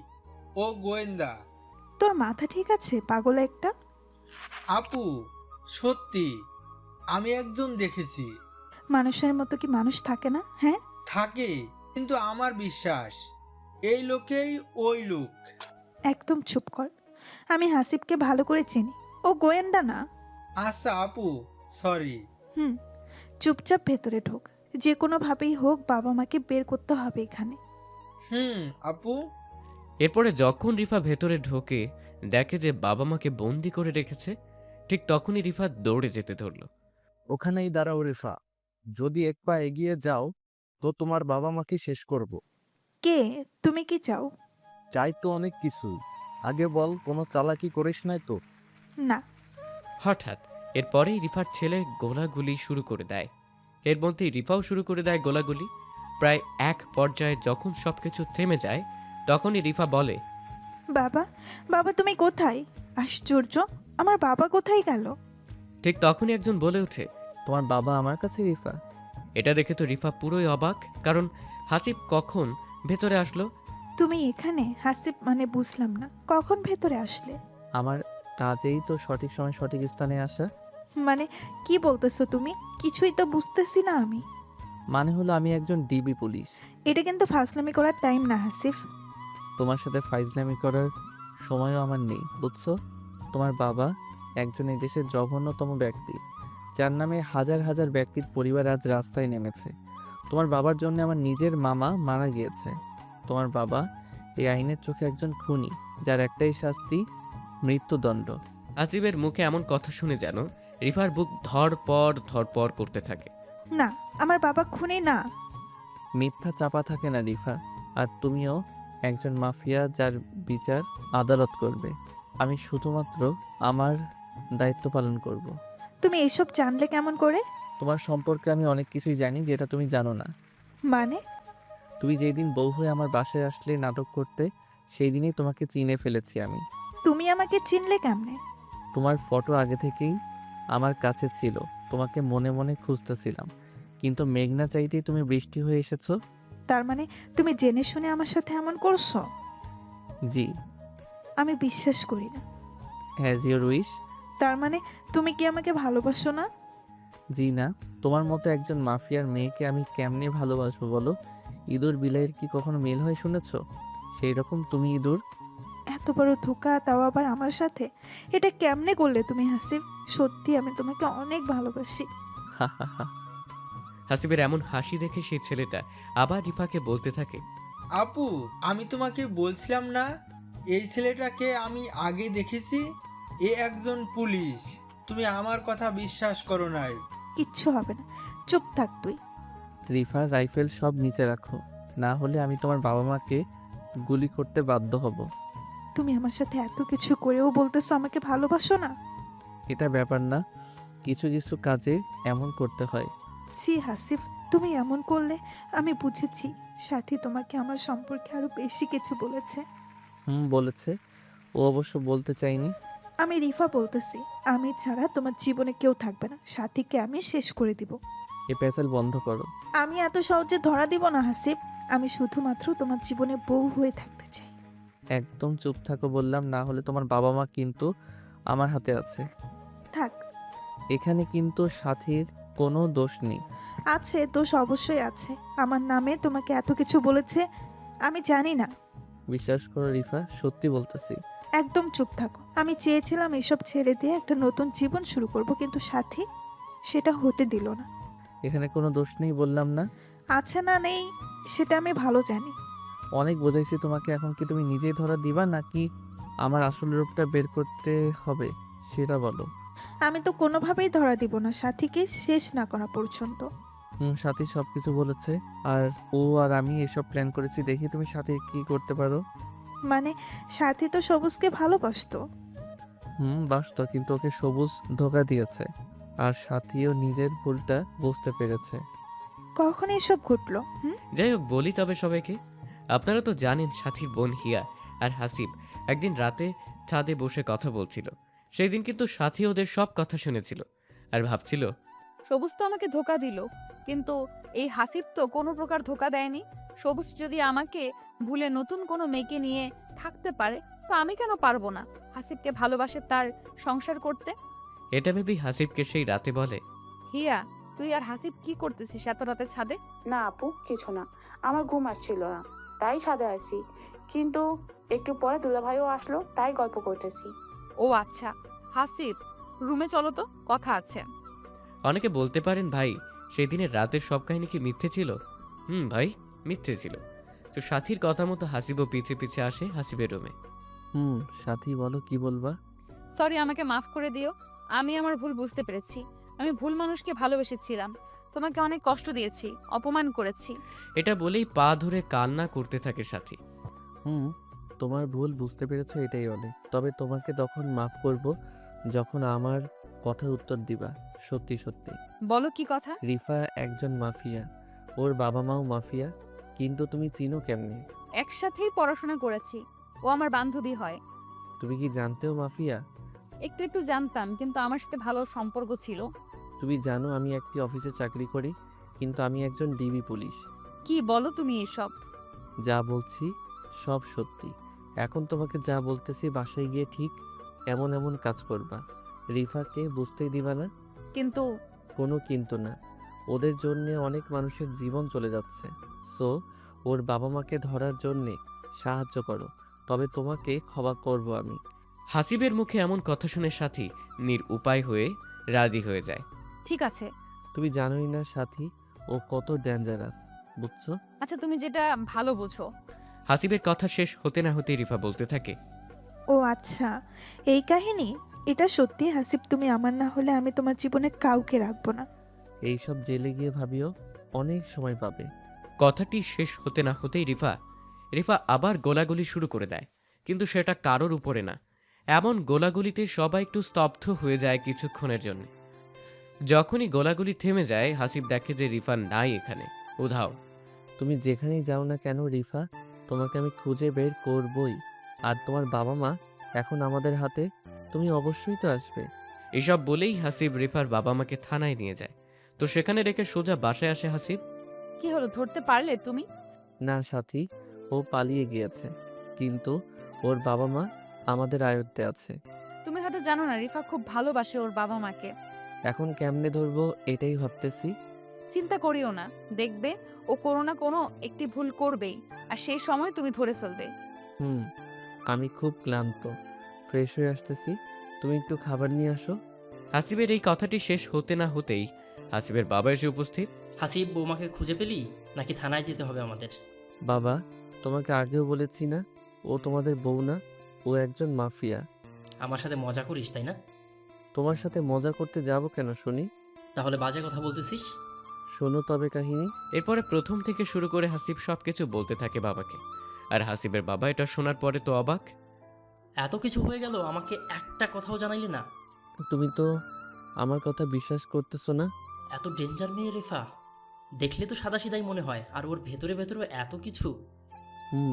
ও ও গোয়েন্দা। তোর মাথা ঠিক আছে পাগল একটা? আপু, সত্যি আমি একজন দেখেছি। মানুষের মতো কি মানুষ থাকে না, হ্যাঁ? থাকে, কিন্তু আমার বিশ্বাস এই লোকেই ওই লোক। একদম চুপ কর। আমি হাসিবকে ভালো করে চিনি, ও গোয়েন্দা না। আচ্ছা আপু, সরি। হুম, চুপচাপ ভেতরে ঢোক। যে কোনোভাবেই হোক বাবা মাকে বের করতে হবে এখানে। আপু। এরপরে যখন রিফা ভেতরে ঢোকে দেখে যে বাবা মাকে বন্দি করে রেখেছে, ঠিক তখনই রিফা দৌড়ে যেতে ধরল। ওখানেই দাঁড়াও রেফা, যদি এক পা এগিয়ে যাও তো তোমার বাবা মাকে শেষ করব। কে? তুমি কি চাও? চাই তো অনেক কিছুই, আগে বল কোনো চালাকি করিস নাই তো? না। হঠাৎ এরপরেই রিফার ছেলে গোলাগুলি শুরু করে দেয়। এর মধ্যেই রিফাও শুরু করে দেয় গোলাগুলি। প্রায় এক পর্যায়ে যখন সবকিছু থেমে যায় তখনই রিফা বলে, বাবা, বাবা তুমি কোথায়? আশ্চর্য, আমার বাবা কোথায় গেল? ঠিক তখনই একজন বলে ওঠে। তোমার বাবা আমার কাছে রিফা? এটা দেখে তো রিফা পুরোই অবাক, কারণ হাসিব কখন ভেতরে আসলো। তুমি এখানে? হাসিব মানে বুঝলাম না, কখন ভেতরে আসলে? আমার কাজেই তো সঠিক সময় সঠিক স্থানে আসা। মানে কি বলতেছো তুমি? কিছুই তো বুঝতেছি না আমি। মানে হলো আমি একজন ডিবি পুলিশ। এটা কিন্তু ফাজলামি করার টাইম না হাসিফ। তোমার সাথে ফাইজলামি করার সময়ও আমার নেই, বুঝছো? তোমার বাবা একজন এই দেশের জঘন্যতম ব্যক্তি, যার নামে হাজার হাজার ব্যক্তির পরিবার আজ রাস্তায় নেমেছে। তোমার বাবার জন্য আমার নিজের মামা মারা গিয়েছে। তোমার বাবা এই আইনের চোখে একজন খুনি, যার একটাই শাস্তি মৃত্যুদণ্ড। হাসিবের মুখে এমন কথা শুনে যেন রিফার বুক ধরপড় করতে থাকে। না, আমার বাবা খুনি না। মিথ্যা চাপা থাকে না রিফা, আর তুমিও একজন মাফিয়া, যার বিচার আদালত করবে। আমি শুধুমাত্র আমার দায়িত্ব পালন করব। তুমি এসব জানলে কেমন করে? তোমার সম্পর্কে আমি অনেক কিছুই জানি যেটা তুমি জানো না। মানে? তুমি যেই দিন বউ হয়ে আমার বাসায় আসলে নাটক করতে, সেই দিনই তোমাকে চিনে ফেলেছি আমি। তুমি আমাকে চিনলে কেমনে? তোমার ফটো আগে থেকেই আমার কাছে ছিল, তোমাকে মনে মনে খুঁজতেছিলাম, কিন্তু মেঘনা চাইতেই তুমি বৃষ্টি হয়ে এসেছো। তার মানে তুমি জেনে শুনে আমার সাথে এমন করছো? জি। আমি বিশ্বাস করি না। Has your wish. তার মানে তুমি কি আমাকে ভালোবাসো না? জি না। তোমার মতো একজন মাফিয়ার মেয়েকে আমি কেমনে ভালোবাসবো বলো? ইঁদুর বিলাইয়ের কি কখনো মেল হয় শুনেছো? সেই রকম তুমি ইঁদুর। এত বড় ধোঁকা, তাও আবার আমার সাথে! এটা কেমনে করলে তুমি হাসিব? সত্যি আমি তোমাকে অনেক ভালোবাসি। হা হা হা। হাসিবের এমন হাসি দেখে সেই ছেলেটা আবার রিফাকে বলতে থাকে, আপু, আমি তোমাকে বলছিলাম না এই ছেলেটাকে আমি আগে দেখেছি। এ একজন পুলিশ। তুমি আমার কথা বিশ্বাস করো নাই। কিচ্ছু হবে না, চুপ থাক তুই। রিফা, রাইফেল সব নিচে রাখো, না হলে আমি তোমার বাবা মাকে গুলি করতে বাধ্য হব। তুমি আমার সাথে এত কিছু করেও বলতেছো আমাকে ভালোবাসো না? এটা ব্যাপার না, কিছু কিছু কাজে এমন করতে হয়। ছি হাসিফ, তুমি এমন করলে। আমি বুঝেছি সাথী তোমাকে আমার সম্পর্কে আরো বেশি কিছু বলেছে। বলেছে। ও অবশ্য বলতে চাইনি। আমি রিফা বলতেছি, আমি ছাড়া তোমার জীবনে কেউ থাকবে না। সাথীকে আমি শেষ করে দিব। এ প্যাচাল বন্ধ করো। আমি এত সহজে ধরা দিব না হাসিব। আমি শুধুমাত্র তোমার জীবনে বউ হয়ে থাকতে চাই। একদম চুপ থাকো বললাম, না হলে তোমার বাবা মা কিন্তু আমার হাতে আছে। থাক। এখানে কিন্তু সাথীর কোনো দোষ নেই। আছে, দোষ অবশ্যই আছে। আমার নামে তোমাকে এত কিছু বলেছে, আমি জানি না। বিশ্বাস করো রিফা, সত্যি বলতেছি। একদম চুপ থাকো। আমি চেয়েছিলাম এসব ছেড়ে দিয়ে একটা নতুন জীবন শুরু করব, কিন্তু সাথী সেটা হতে দিল না। এখানে কোনো দোষ নেই বললাম না? আছে না নেই সেটা আমি ভালো জানি। অনেক বোঝাইছি তোমাকে, এখন কি তুমি নিজেই ধরা দিবা নাকি আমার আসল রূপটা বের করতে হবে সেটা বলো। আমি তো কোনোভাবেই ধরা দিব না সাথীকে শেষ না করা পর্যন্ত। সাথী সব কিছু বলেছে, আর ও আর আমি এসব প্ল্যান করেছি, দেখি তুমি সাথে কি করতে পারো। মানে সাথী তো সবুজকে ভালোবাসতো। বাসতো, কিন্তু ওকে সবুজ ধোকা দিয়েছে, আর সাথীও নিজের ভুলটা বুঝতে পেরেছে। কখন এসব ঘটলো? যাই হোক, বলি তবে সবাইকে। আপনারা তো জানেন সাথীর বোন হিয়া আর হাসিব একদিন রাতে ছাদে বসে কথা বলছিল। সেই দিন কিন্তু সাথী ওদের সব কথা শুনেছিল আর ভাবছিল, সবুজ তো আমাকে ধোকা দিল, কিন্তু এই হাসিব তো কোনো প্রকার ধোকা দেয়নি। সবুজ যদি আমাকে ভুলে নতুন কোনো মেয়েকে নিয়ে থাকতে পারে, তো আমি কেন পারবো না হাসিবকে ভালোবাসে তার সংসার করতে? এটা ভেবেই হাসিবকে সেই রাতে বলে, হিয়া, তুই আর হাসিব কি করতেছিস এত রাতে ছাদে? না আপু, কিছু না, আমার ঘুম আসছিল না তাই ছাদে আসি। কিন্তু একটু পরে দুলাভাইও আসলো তাই গল্প করতেছি। ও আচ্ছা, হাসিব রুমে চলো তো, কথা আছে। অনেকে বলতে পারেন ভাই সেই দিনের রাতের সব কাহিনী কি মিথ্যে ছিল? ভাই, মিথ্যে ছিল। তো সাথীর কথা মতো হাসিবও পিছে পিছে আসে হাসিবের রুমে। সাথী বলো কি বলবা? সরি, আমাকে মাফ করে দিও। আমি আমার ভুল বুঝতে পেরেছি। আমি ভুল মানুষকে ভালোবেসেছিলাম, তোমাকে অনেক কষ্ট দিয়েছি, অপমান করেছি। এটা বলেই পা ধরে কান্না করতে থাকে সাথী। তোমার ভুল বুঝতে পেরেছো, এটাই অনেক। তবে তোমাকে তখন মাফ করব যখন আমার কথার উত্তর দিবা সত্যি সত্যি। বলো কি কথা? রিফা একজন মাফিয়া, ওর বাবা মাও মাফিয়া। কিন্তু তুমি চিনো কেমনে? একসাথেই পড়াশোনা করেছি, ও আমার বান্ধবী হয়। তুমি কি জানতেও মাফিয়া? একটু একটু জানতাম, কিন্তু আমার সাথে ভালো সম্পর্ক ছিল। তুমি জানো আমি একটি অফিসে চাকরি করি, কিন্তু আমি একজন ডিবি পুলিশ। কি বলো তুমি এসব? যা বলছি সব সত্যি। এখন তোমাকে যা বলতেছি বাসায় গিয়ে ঠিক এমন এমন কাজ করবা, রিফাকে বুঝতেই দিবা না। কিন্তু কোনো কিন্তু না, ওদের জন্যে অনেক মানুষের জীবন চলে যাচ্ছে। সো ওর বাবা মাকে ধরার জন্যে সাহায্য করো, তবে তোমাকে ক্ষমা করব আমি। হাসিবের মুখে এমন কথা শুনে সাথী উপায় হয়ে রাজি হয়ে যায়। ঠিক আছে। তুমি জানোই না সাথী, ও কত ডেঞ্জারাস, বুঝছো? আচ্ছা, তুমি যেটা ভালো বুঝো। হাসিবের কথা শেষ হতে না হতেই রিফা বলতে থাকে, ও আচ্ছা, এই কাহিনী। এটা সত্যি হাসিব, তুমি আমার না হলে আমি তোমার জীবনে কাউকে রাখবো না। এইসব জেলে গিয়ে ভাবিও, অনেক সময় পাবে। কথাটি শেষ হতে না হতেই রিফা আবার গোলাগুলি শুরু করে দেয়, কিন্তু সেটা কারোর উপরে না। এমন গোলাগুলিতে সবাই একটু স্তব্ধ হয়ে যায় কিছুক্ষণের জন্য। যখনই গোলাগুলি থেমে যায় হাসিব দেখে যে রিফা নাই এখানে, উধাও। তুমি যেখানেই যাও না কেন রিফা, তোমাকে আমি খুঁজে বের করবই। আর তোমার বাবা মা এখন আমাদের হাতে, তুমি অবশ্যই তো আসবে। এসব বলেই হাসিব রিফার বাবা মাকে থানায় নিয়ে যায়। তো সেখানে রেখে সোজা বাসায় আসে হাসিব। কি হলো, ধরতে পারলে তুমি? না সাথী, ও পালিয়ে গিয়েছে, কিন্তু ওর বাবা মা আমাদের আয়ত্তে আছে। তুমি হয়তো জানো না, রিফা খুব ভালোবাসে ওর বাবা মাকে। এখন কেমনে ধরবো এটাই ভাবতেছি। চিন্তা করিও না, দেখবে ও কোনো না কোনো একটি ভুল করবেই, আর সেই সময় তুমি ধরে ফেলবে। আমি খুব ক্লান্ত, ফ্রেশ হয়ে আসতেছি, তুমি একটু খাবার নিয়ে আসো। হাসিবের এই কথাটি শেষ হতে না হতেই হাসিবের বাবা এসে উপস্থিত। হাসিব, বৌমাকে খুঁজে পেলি নাকি থানায় যেতে হবে আমাদের? বাবা, তোমাকে আগেও বলেছি না, ও তোমাদের বউ না, ও একজন মাফিয়া। আমার সাথে মজা করিস তাই না? তোমার সাথে মজা করতে যাব কেন শুনি? তাহলে বাজে কথা বলতেছিস? শোনো তবে কাহিনী। এরপরে প্রথম থেকে শুরু করে হাসিব সবকিছু বলতে থাকে বাবাকে। আর হাসিবের বাবা এটা শোনার পরে তো অবাক। এত কিছু হয়ে গেল, আমাকে একটা কথাও জানাইলি না? তুমি তো আমার কথা বিশ্বাস করতেছো না। এত ডেঞ্জার মেয়ে রেফা, দেখলে তো সাদাসিধাই মনে হয়, আর ওর ভেতরে ভেতরে এত কিছু।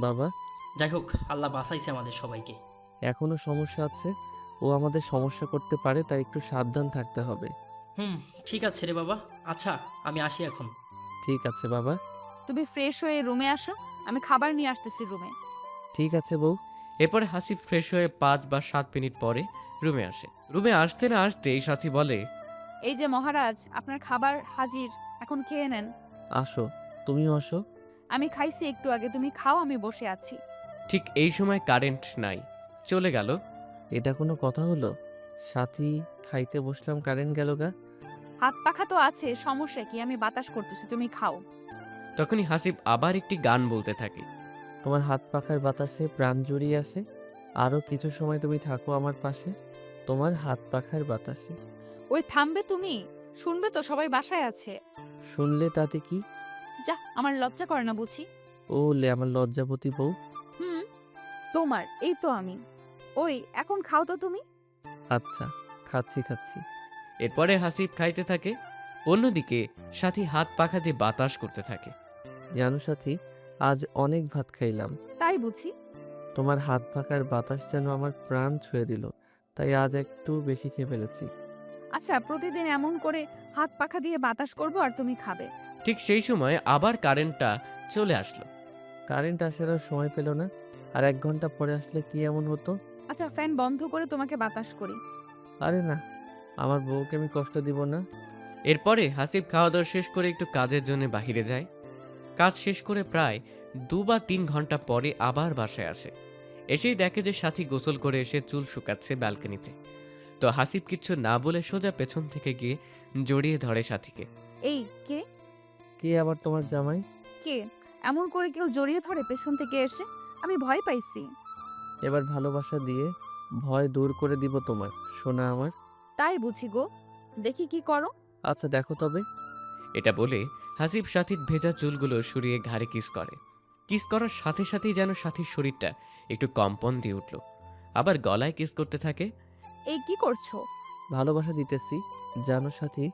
বাবা, যাই হোক, আল্লাহ বাঁচাইছে আমাদের সবাইকে। এখনো সমস্যা আছে, ও আমাদের সমস্যা করতে পারে, তাই একটু সাবধান থাকতে হবে। ঠিক আছে রে বাবা। আচ্ছা, আমি আসি এখন। ঠিক আছে বাবা। তুমি ফ্রেশ হয়ে রুমে আসো, আমি খাবার নিয়ে আসতেছি রুমে। ঠিক আছে বউ। এরপরে হাসিব ফ্রেশ হয়ে 5 বা 7 মিনিট পরে রুমে আসে। রুমে আসতে না আসতেই সাথী বলে, এই যে মহারাজ, আপনার খাবার হাজির, এখন খেয়ে নেন। আসো, তুমিও আসো। আমি খাইছি একটু আগে, তুমি খাও, আমি বসে আছি। ঠিক এই সময় কারেন্ট নাই, চলে গেল। এটা কোনো কথা হলো? সাথী, খাইতে বসলাম, কারেন্ট গেল গা। হাত পাখা তো আছে, সমস্যা কি? আমি বাতাস করতেছি, তুমি খাও। তখনই হাসিব আবার একটি গান বলতে থাকে। তোমার হাত পাখার বাতাসে প্রাণ জড়িয়ে আসে, আরও কিছু সময় তুমি থাকো আমার পাশে, তোমার হাত পাখার বাতাসে। ওই থামবে তুমি? শুনবে তো, সবাই বাসায় আছে। শুনলে তাতে কি? যা, আমার লজ্জা করে না বুঝি? ও লে আমার লজ্জাবতী বউ। তোমার এই তো আমি। ওই এখন খাও তো তুমি। আচ্ছা, খাচ্ছি। এরপরে হাসিব খাইতে থাকে, অন্যদিকে সাথী হাত পাখা দিয়ে বাতাস করতে থাকে। জানো সাথী, আজ অনেক ভাত খাইলাম। তাই বুঝি? তোমার হাত পাখার বাতাস যেন আমার প্রাণ ছুঁয়ে দিল, তাই আজ একটু বেশি খেয়ে ফেলেছি। আচ্ছা, প্রতিদিন এমন করে হাত পাখা দিয়ে বাতাস করব আর তুমি খাবে। ঠিক সেই সময় আবার কারেন্টটা চলে আসলো। কারেন্ট আসার আর সময় পেল না, আর 1 ঘন্টা পরে আসলে কি এমন হতো? আচ্ছা, ফ্যান বন্ধ করে তোমাকে বাতাস করি। আরে না, আমার বউকে আমি কষ্ট দিব না। এরপরে হাসিব খাওয়া দাওয়া শেষ করে একটু কাজের জন্য বাহিরে যায়। কাজ শেষ করে প্রায় 2 বা 3 ঘন্টা পরে আবার বাসায় আসে। এসেই দেখে যে সাথী গোসল করে এসে চুল শুকাচ্ছে ব্যালকনিতে। তো হাসিব কিচ্ছু না বলে সোজা পেছন থেকে গিয়ে জড়িয়ে ধরে সাথীকে। এই কে? কে আবার তোমার জামাই? কে? এমন করে কেউ জড়িয়ে ধরে পেছন থেকে এসে? আমি ভয় পাইছি। এবার ভালোবাসা দিয়ে ভয় দূর করে দিব তোমার, সোনা আমার। তাই বুঝি গো, দেখি কি করো। আচ্ছা দেখো তবে। এটা বলে হাসিব সাথীর ভেজা চুলগুলো সরিয়ে ঘাড়ে কিস করে। কিস করার সাথে সাথেই যেন সাথীর শরীরটা একটু কম্পন দিয়ে উঠল। আবার গলায় কিস করতে থাকে। এই কি করছো? ভালোবাসা দিতেছি, জানো সাথী,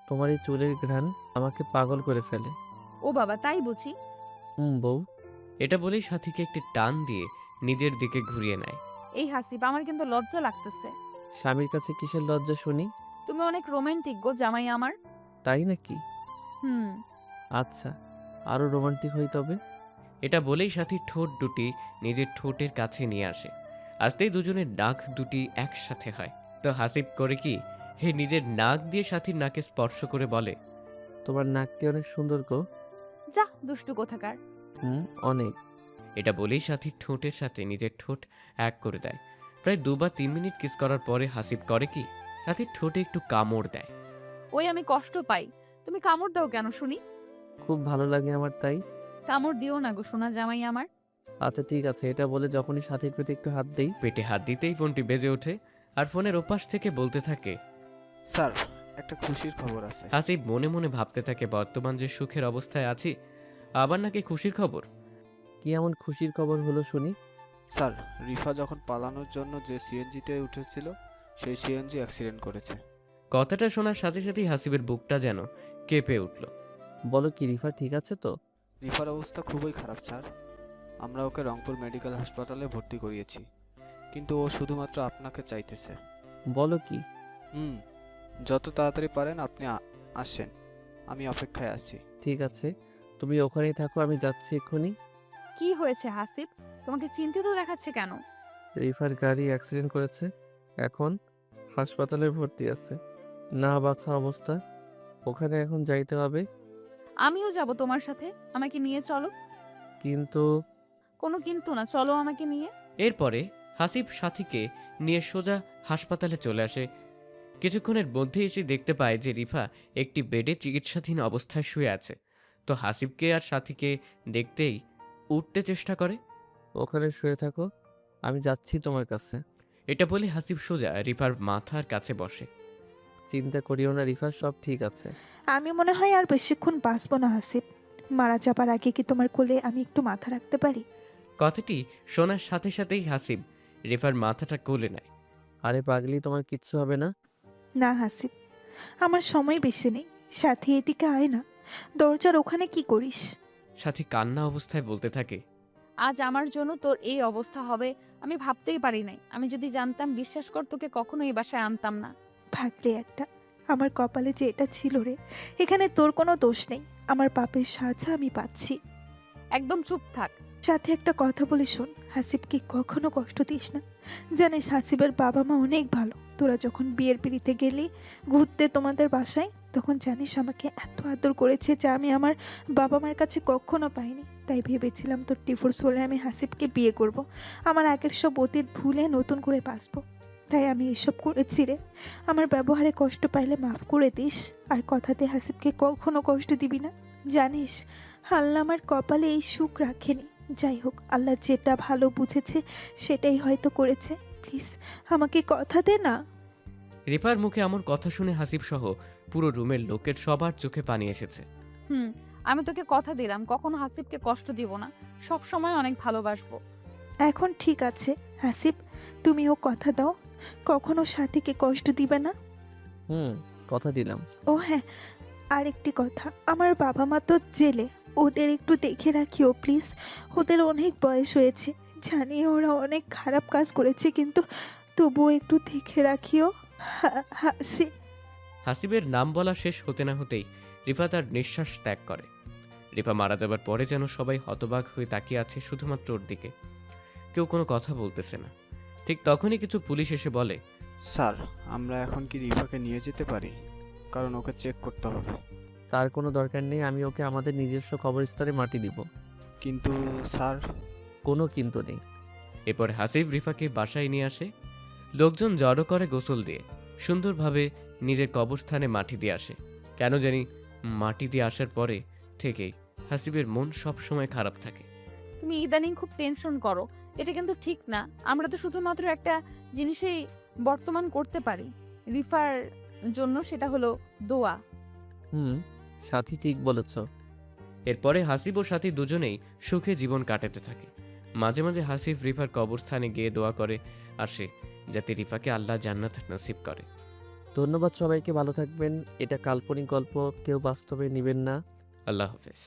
তোমার এই চুলের ঘ্রাণ আমাকে পাগল করে ফেলে। ও বাবা, তাই বুঝি। বউ। এটা বলেই সাথীকে একটি টান দিয়ে নিজের দিকে ঘুরিয়ে নেয়। এই হাসিব, আমার কিন্তু লজ্জা লাগতেছে। স্বামীর কাছে কিসের লজ্জা শুনি? তুমি অনেক রোমান্টিক গো জামাই আমার। তাই নাকি? হুম। আচ্ছা, আরো রোমান্টিক হই তবে। এটা বলেই সাথী ঠোঁট দুটি নিজের ঠোঁটের কাছে নিয়ে আসে। আসতেই দুজনের নাক দুটি একসাথে হয়। তো হাসিব করে কি, হে নিজের নাক দিয়ে সাথীর নাকে স্পর্শ করে বলে, তোমার নাকটি অনেক সুন্দর গো। যা দুষ্টু কোথাকার। অনেক। এটা বলেই সাথীর ঠোঁটের সাথে নিজের ঠোঁট এক করে দেয়। প্রায় 2 বা 3 মিনিট কিস করার পরে হাসিব করে কি, সাথীর ঠোঁটে একটু কামড় দেয়। ওই আমি কষ্ট পাই, তুমি কামড় দাও কেন শুনি? খুব ভালো লাগে আমার তাই। কামড় দিও না গো সোনা জামাই আমার। আচ্ছা ঠিক আছে, এটা বলে যখনই সাথীর প্রতি একটু হাত দেই। পেটে হাত দিতেই ফোনটি বেজে ওঠে আর ফোনের ওপাশ থেকে বলতে থাকে, স্যার, একটা খুশির খবর আছে। হাসিব মনে মনে ভাবতে থাকে বর্তমান যে সুখের অবস্থায় আছি, আবার নাকি খুশির খবর। কি এমন খুশির খবর হলো শুনি? স্যার, রিফা যখন পালানোর জন্য যে সিএনজিতে উঠেছিল, সেই সিএনজি অ্যাক্সিডেন্ট করেছে। কথাটা শোনার সাথে সাথেই হাসিবের বুকটা যেন কেঁপে উঠল। বলো কি, রিফা ঠিক আছে তো? রিফার অবস্থা খুবই খারাপ স্যার। আমরা ওকে রংপুর মেডিকেল হাসপাতালে ভর্তি করিয়েছি, কিন্তু ও শুধুমাত্র আপনাকে চাইতেছে। বলো কি? যত তাড়াতাড়ি পারেন আপনি আসেন, আমি অপেক্ষায় আছি। ঠিক আছে, তুমি ওখানেই থাকো, আমি যাচ্ছি এক্ষুনি। কি হয়েছে হাসিব? তোমাকে চিন্তিত দেখাচ্ছে কেন? রিফার গাড়ি অ্যাক্সিডেন্ট করেছে, এখন হাসপাতালে ভর্তি আছে, না বাছা অবস্থা। ওখানে এখন যাইতে হবে। আমিও যাব তোমার সাথে, আমাকে নিয়ে চলো। কিন্তু কোনো কিন্তু না, চলো আমাকে নিয়ে। এরপরে হাসিব সাথীকে নিয়ে সোজা হাসপাতালে চলে আসে। কিছুক্ষণের মধ্যে এসে দেখতে পায় যে রিফা একটি বেডে চিকিৎসাধীন অবস্থায় শুয়ে আছে। তো হাসিবকে আর সাথীকে দেখতেই উঠতে চেষ্টা করে। ওখানে শুয়ে থাকো, আমি যাচ্ছি তোমার কাছে। এটা বলে হাসিব সোজা রিফার মাথার কাছে বসে। চিন্তা করিও না রিফা, সব ঠিক আছে। আমি মনে হয় আর বেশিক্ষণ বাঁচবো না হাসিব। মারা যাবার আগে কি তোমার কোলে আমি একটু মাথা রাখতে পারি? কথাটি শোনার সাথে সাথেই হাসিব রিফার মাথাটা কোলে নেয়। আরে পাগলি, তোমার কিচ্ছু হবে না। না হাসিব, আমার সময় বেশি নেই। সাথে এদিকে আয় না, দরজার ওখানে কি করিস? সাথী কান্না অবস্থায় বলতে থাকে, আজ আমার জন্য তোর এই অবস্থা হবে আমি ভাবতেই পারি নাই। আমি যদি জানতাম, বিশ্বাস কর, তোকে কখনো এই বাসায় আনতাম না। ভাগলে একটা, আমার কপালে যে এটা ছিল রে। এখানে তোর কোনো দোষ নেই, আমার পাপের সাজা আমি পাচ্ছি। একদম চুপ থাক। সাথে একটা কথা বলি শোন, হাসিবকে কখনো কষ্ট দিস না। জানিস হাসিবের বাবা মা অনেক ভালো। তোরা যখন বিয়ের পিড়িতে গেলি ঘুরতে তোমাদের বাসায়, তখন জানিস আমাকে এত আদর করেছে যা আমি আমার বাবা মার কাছে কখনো পাইনি। তাই ভেবেছিলাম তোর ডিভোর্স হলে আমি হাসিবকে বিয়ে করব, আমার আগের সব অতীত ভুলে নতুন করে বাঁচবো। তাই আমি এসব করেছি রে। আমার ব্যবহারে কষ্ট পাইলে মাফ করে দিস, আর কথাতে হাসিবকে কখনো কষ্ট দিবি না। জানিস আল্লাহ আমার কপালে এই সুখ রাখেনি। যাই হোক, আল্লাহ যেটা ভালো বুঝেছে সেটাই হয়তো করেছে। প্লিজ আমাকে কথা দে না। রিফার মুখে এমন কথা শুনে হাসিব সহ পুরো রুমের লোকের সবার চোখে পানি এসেছে। আমি তোকে কথা দিলাম কখনো হাসিবকে কষ্ট দিব না, সব সময় অনেক ভালোবাসবো। এখন ঠিক আছে হাসিব, তুমিও কথা দাও কখনো সাথীকে কষ্ট দিবে না। কথা দিলাম। ও হ্যাঁ, আরেকটি কথা, আমার বাবা মা তো জেলে, ওদের একটু দেখে রাখিও প্লিজ। ওদের অনেক বয়স হয়েছে, জানি ওরা অনেক খারাপ কাজ করেছে, কিন্তু তবুও একটু দেখে রাখিও। হাসিবের নাম বলা শেষ হতে না হতেই রিফা তার নিঃশ্বাস ত্যাগ করে। রিফা মারা যাবার পরে যেন সবাই হতবাক হয়ে তাকিয়ে আছে শুধুমাত্র ওর দিকে। কেউ কোনো কথা বলতেছে না। ঠিক তখনই কিছু পুলিশ এসে বলে, স্যার, আমরা এখন কি রিফাকে নিয়ে যেতে পারি? কারণ ওকে চেক করতে হবে। তার কোনো দরকার নেই, আমি ওকে আমাদের নিজস্ব কবরস্থানে মাটি দিব। কিন্তু স্যার, কোনো কিন্তু নেই। এরপর হাসিব রিফাকে বাসায় নিয়ে আসে। লোকজন জড়ো করে গোসল দিয়ে সুন্দরভাবে নিজের কবরস্থানে মাটি দিয়ে আসে। কেন জানি মাটি দিয়ে আসার পরে থেকেই হাসিবের মন সবসময় খারাপ থাকে। তুমি ইদানিং খুব টেনশন করো, এটা কিন্তু ঠিক না। আমরা তো শুধুমাত্র একটা জিনিসেই বর্তমান করতে পারি, রিফার জন্য, সেটা হলো দোয়া। সাথী ঠিক বলেছ। এরপরে হাসিব ও সাথী দুজনেই সুখে জীবন কাটাতে থাকে। মাঝে মাঝে হাসিব রিফার কবরস্থানে গিয়ে দোয়া করে আসে যাতে রিফাকে আল্লাহ জান্নাত নসিব করে। ধন্যবাদ সবাইকে, ভালো থাকবেন। এটা কাল্পনিক গল্প, কেউ বাস্তবে নেবেন না। আল্লাহ হাফেজ।